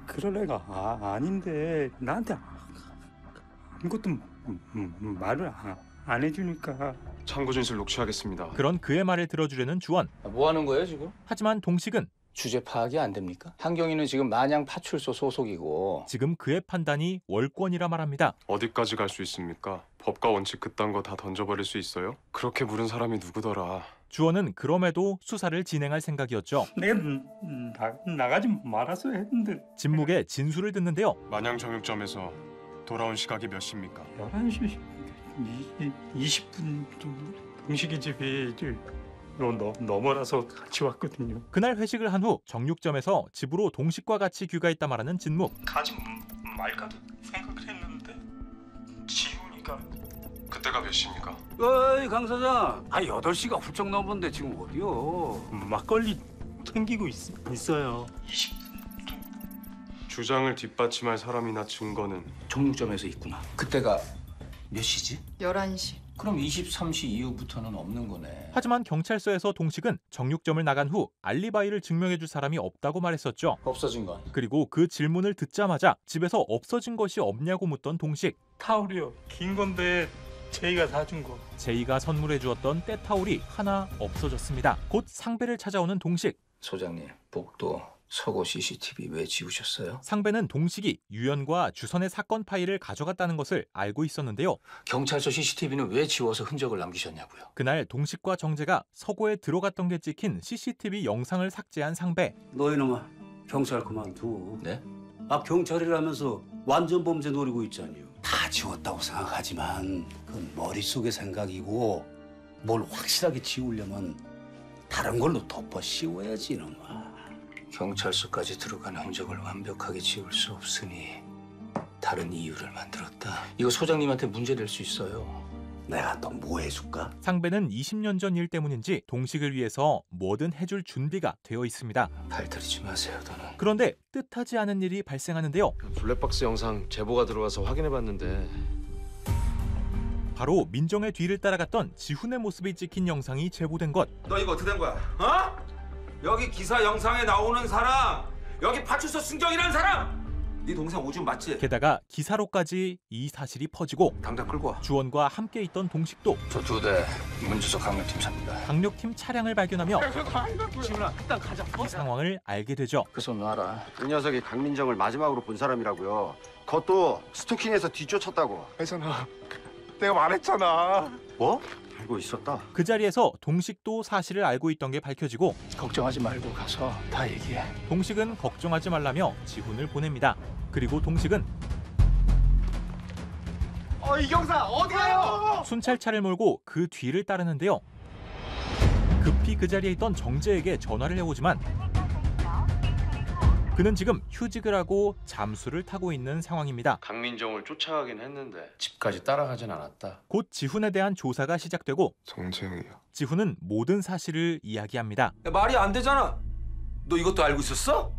그럴 애가 아닌데 나한테 아무것도 말을 안 해주니까. 참고 진술 녹취하겠습니다. 그런 그의 말을 들어주려는 주원. 뭐 하는 거예요 지금? 하지만 동식은 주제 파악이 안 됩니까? 한경이는 지금 만양 파출소 소속이고. 지금 그의 판단이 월권이라 말합니다. 어디까지 갈 수 있습니까? 법과 원칙 그딴 거 다 던져버릴 수 있어요? 그렇게 물은 사람이 누구더라. 주원은 그럼에도 수사를 진행할 생각이었죠. 내가 나가지 말았어야 했는데. 진묵의 진술을 듣는데요. 만양 정육점에서 돌아온 시각이 몇 시입니까? 11시 20분 정도. 동식이 집이 넘어라서 같이 왔거든요. 그날 회식을 한 후 정육점에서 집으로 동식과 같이 귀가했다 말하는 진묵. 가지 말까도 생각을 했는데 지훈이가 그때가 몇 시입니까? 어이 강 사장, 8시가 훌쩍 넘었는데 지금 어디요? 막걸리 땡기고 있어요. 주장을 뒷받침할 사람이나 증거는 정육점에서 있구나. 그때가 몇 시지? 11시. 그럼 23시 이후부터는 없는 거네. 하지만 경찰서에서 동식은 정육점을 나간 후 알리바이를 증명해줄 사람이 없다고 말했었죠. 없어진 건? 그리고 그 질문을 듣자마자 집에서 없어진 것이 없냐고 묻던 동식. 타올이요. 긴 건데 제이가 사준 거. 제이가 선물해 주었던 때타올이 하나 없어졌습니다. 곧 상배를 찾아오는 동식. 소장님, 복도 서고 CCTV 왜 지우셨어요? 상배는 동식이 유연과 주선의 사건 파일을 가져갔다는 것을 알고 있었는데요. 경찰서 CCTV는 왜 지워서 흔적을 남기셨냐고요? 그날 동식과 정재가 서고에 들어갔던 게 찍힌 CCTV 영상을 삭제한 상배. 너 이놈아, 경찰 그만두. 네? 경찰이라면서 완전 범죄 노리고 있잖아요. 다 지웠다고 생각하지만 그건 머릿속의 생각이고 뭘 확실하게 지우려면 다른 걸로 덮어 씌워야지 이놈아. 경찰서까지 들어간 흔적을 완벽하게 지울 수 없으니 다른 이유를 만들었다. 이거 소장님한테 문제될 수 있어요. 내가 또 뭐 해줄까? 상배는 20년 전 일 때문인지 동식을 위해서 뭐든 해줄 준비가 되어 있습니다. 발들이지 마세요, 너는. 그런데 뜻하지 않은 일이 발생하는데요. 블랙박스 영상 제보가 들어와서 확인해봤는데 바로 민정의 뒤를 따라갔던 지훈의 모습이 찍힌 영상이 제보된 것. 너 이거 어떻게 된 거야? 어? 여기 기사 영상에 나오는 사람, 여기 파출소 승정이라는 사람, 네 동생 오준 맞지? 게다가 기사로까지 이 사실이 퍼지고 당장 끌고 와. 주원과 함께 있던 동식도 저 2대 문주석 강력팀 삽니다. 강력팀 차량을 발견하며 지훈아, 일단 가자. 이 상황을 알게 되죠. 그 손 놔라. 이 녀석이 강민정을 마지막으로 본 사람이라고요. 그것도 스토킹해서 뒤쫓았다고. 혜선아, 내가 말했잖아. 뭐? 알고 있었다. 그 자리에서 동식도 사실을 알고 있던 게 밝혀지고 걱정하지 말고 가서 다 얘기해. 동식은 걱정하지 말라며 지훈을 보냅니다. 그리고 동식은 이경사 어디 가요? 순찰차를 몰고 그 뒤를 따르는데요. 급히 그 자리에 있던 정재에게 전화를 해오지만 그는 지금 휴직을 하고 잠수를 타고 있는 상황입니다. 강민정을 쫓아가긴 했는데 집까지 따라가진 않았다. 곧 지훈에 대한 조사가 시작되고 정재영이야. 지훈은 모든 사실을 이야기합니다. 야, 말이 안 되잖아. 너 이것도 알고 있었어?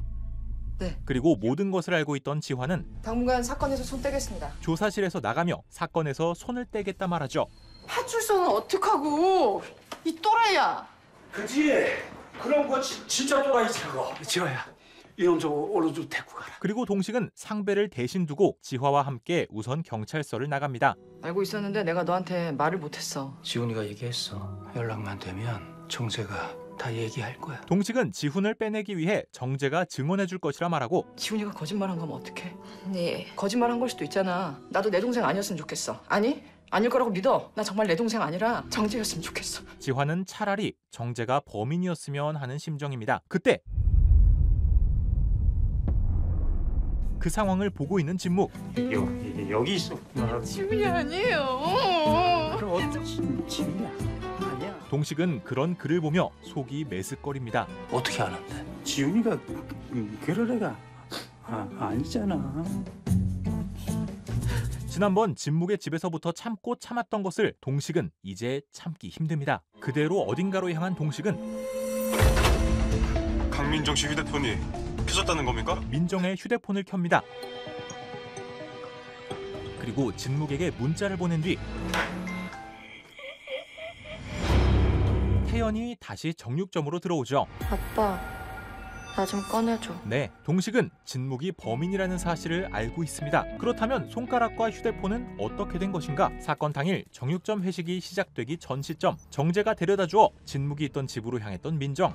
네. 그리고 모든 것을 알고 있던 지환은 당분간 사건에서 손 떼겠습니다. 조사실에서 나가며 사건에서 손을 떼겠다 말하죠. 파출소는 어떡하고? 이 또라이야. 그지? 그런 거 진짜 또라이지 그거. 지화야, 이놈 저거 얼른 좀 데리고 가라. 그리고 동식은 상배를 대신 두고 지화와 함께 우선 경찰서를 나갑니다. 알고 있었는데 내가 너한테 말을 못했어. 지훈이가 얘기했어. 연락만 되면 정재가 다 얘기할 거야. 동식은 지훈을 빼내기 위해 정재가 증언해줄 것이라 말하고 지훈이가 거짓말한 거면 어떡해? 네. 거짓말한 걸 수도 있잖아. 나도 내 동생 아니었으면 좋겠어. 아니? 아닐 거라고 믿어. 나 정말 내 동생 아니라 정재였으면 좋겠어. 지환은 차라리 정재가 범인이었으면 하는 심정입니다. 그때 그 상황을 보고 있는 진묵. 여기 있었구나. 지훈이 아니에요. 그럼 어쩌지? 지훈이 아니야. 동식은 그런 글을 보며 속이 메스꺼립니다. 어떻게 아는데? 지훈이가 그럴 애가 아니잖아. 지난번 진묵의 집에서부터 참고 참았던 것을 동식은 이제 참기 힘듭니다. 그대로 어딘가로 향한 동식은 강민정 씨 휴대폰이 켜졌다는 겁니까? 민정의 휴대폰을 켭니다. 그리고 진묵에게 문자를 보낸 뒤 태연이 다시 정육점으로 들어오죠. 아빠, 나 좀 꺼내줘. 네, 동식은 진묵이 범인이라는 사실을 알고 있습니다. 그렇다면 손가락과 휴대폰은 어떻게 된 것인가? 사건 당일 정육점 회식이 시작되기 전 시점 정재가 데려다 주어 진묵이 있던 집으로 향했던 민정.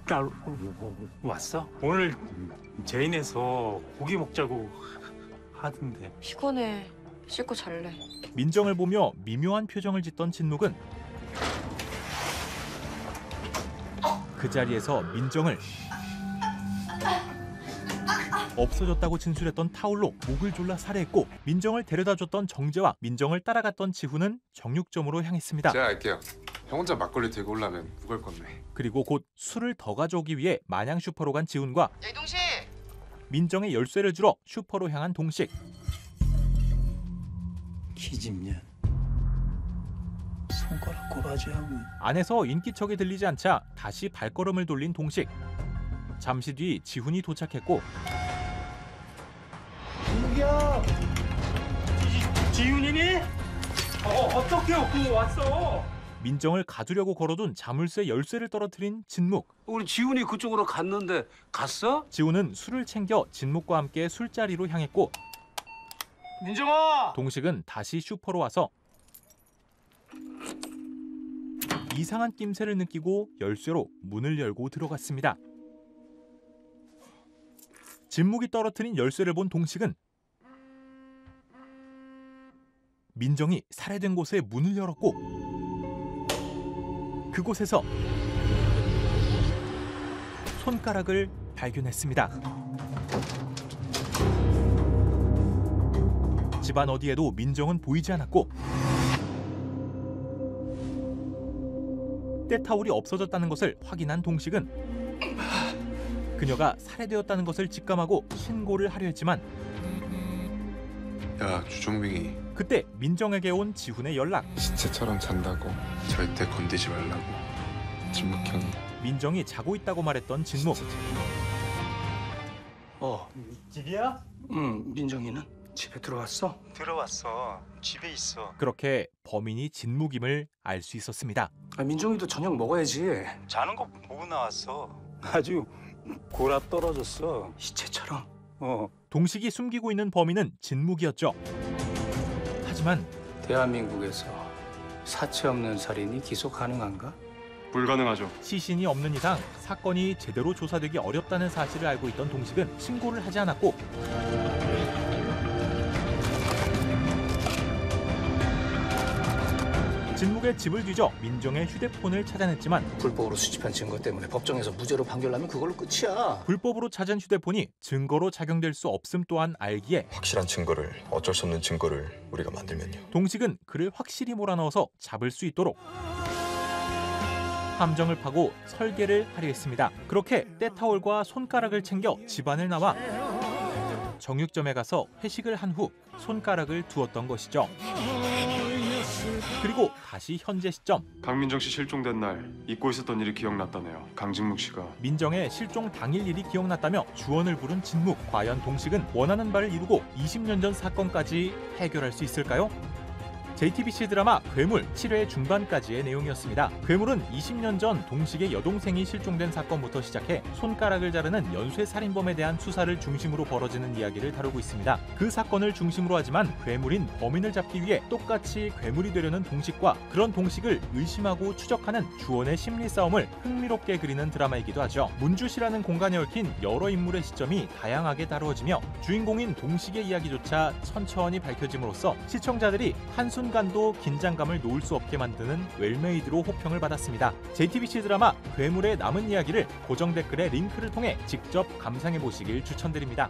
나 왔어? 오늘 제인에서 고기 먹자고 하던데. 피곤해. 씻고 잘래. 민정을 보며 미묘한 표정을 짓던 진묵은 그 자리에서 민정을 없어졌다고 진술했던 타올로 목을 졸라 살해했고 민정을 데려다줬던 정재와 민정을 따라갔던 지훈은 정육점으로 향했습니다. 제가 할게요. 형 혼자 막걸리 들고 오려면 무거울 건데. 그리고 곧 술을 더 가져오기 위해 마냥 슈퍼로 간 지훈과 이동식! 민정의 열쇠를 주러 슈퍼로 향한 동식. 기집년. 손가락 꼬라지하고. 안에서 인기척이 들리지 않자 다시 발걸음을 돌린 동식. 잠시 뒤 지훈이 도착했고 누구야? 지훈이니? 어떻게 그 왔어? 민정을 가두려고 걸어둔 자물쇠 열쇠를 떨어뜨린 진묵. 우리 지훈이 그쪽으로 갔는데 갔어? 지훈은 술을 챙겨 진묵과 함께 술자리로 향했고 민정아! 동식은 다시 슈퍼로 와서 이상한 낌새를 느끼고 열쇠로 문을 열고 들어갔습니다. 진묵이 떨어뜨린 열쇠를 본 동식은 민정이 살해된 곳에 문을 열었고 그곳에서 손가락을 발견했습니다. 집안 어디에도 민정은 보이지 않았고 때타올이 없어졌다는 것을 확인한 동식은 그녀가 살해되었다는 것을 직감하고 신고를 하려 했지만 야, 주종빈이 그때 민정에게 온 지훈의 연락. 시체처럼 잔다고 절대 건드지 말라고. 진묵 형이. 민정이 자고 있다고 말했던 진묵. 집이야? 응, 민정이는 집에 들어왔어? 들어왔어. 집에 있어. 그렇게 범인이 진묵임을 알 수 있었습니다. 민정이도 저녁 먹어야지. 자는 거 보고 나왔어. 아주 골아 떨어졌어. 시체처럼. 동식이 숨기고 있는 범인은 진묵이었죠. 하지만 대한민국에서 사체 없는 살인이 기소 가능한가? 불가능하죠. 시신이 없는 이상 사건이 제대로 조사되기 어렵다는 사실을 알고 있던 동식은 신고를 하지 않았고 진묵의 집을 뒤져 민정의 휴대폰을 찾아냈지만 불법으로 수집한 증거 때문에 법정에서 무죄로 판결나면 그걸로 끝이야. 불법으로 찾은 휴대폰이 증거로 작용될 수 없음 또한 알기에 확실한 증거를, 어쩔 수 없는 증거를 우리가 만들면요. 동식은 그를 확실히 몰아넣어서 잡을 수 있도록 함정을 파고 설계를 하려 했습니다. 그렇게 때타올과 손가락을 챙겨 집안을 나와 정육점에 가서 회식을 한 후 손가락을 두었던 것이죠. 그리고 다시 현재 시점. 강민정 씨 실종된 날 잊고 있었던 일이 기억났다네요. 강진묵 씨가. 민정의 실종 당일 일이 기억났다며 주원을 부른 진묵. 과연 동식은 원하는 바를 이루고 20년 전 사건까지 해결할 수 있을까요? JTBC 드라마 괴물 7회 중반까지의 내용이었습니다. 괴물은 20년 전 동식의 여동생이 실종된 사건부터 시작해 손가락을 자르는 연쇄살인범에 대한 수사를 중심으로 벌어지는 이야기를 다루고 있습니다. 그 사건을 중심으로 하지만 괴물인 범인을 잡기 위해 똑같이 괴물이 되려는 동식과 그런 동식을 의심하고 추적하는 주원의 심리 싸움을 흥미롭게 그리는 드라마이기도 하죠. 문주시라는 공간에 얽힌 여러 인물의 시점이 다양하게 다루어지며 주인공인 동식의 이야기조차 천천히 밝혀짐으로써 시청자들이 한순간도 긴장감을 놓을 수 없게 만드는 웰메이드로 호평을 받았습니다. JTBC 드라마 괴물의 남은 이야기를 고정 댓글의 링크를 통해 직접 감상해 보시길 추천드립니다.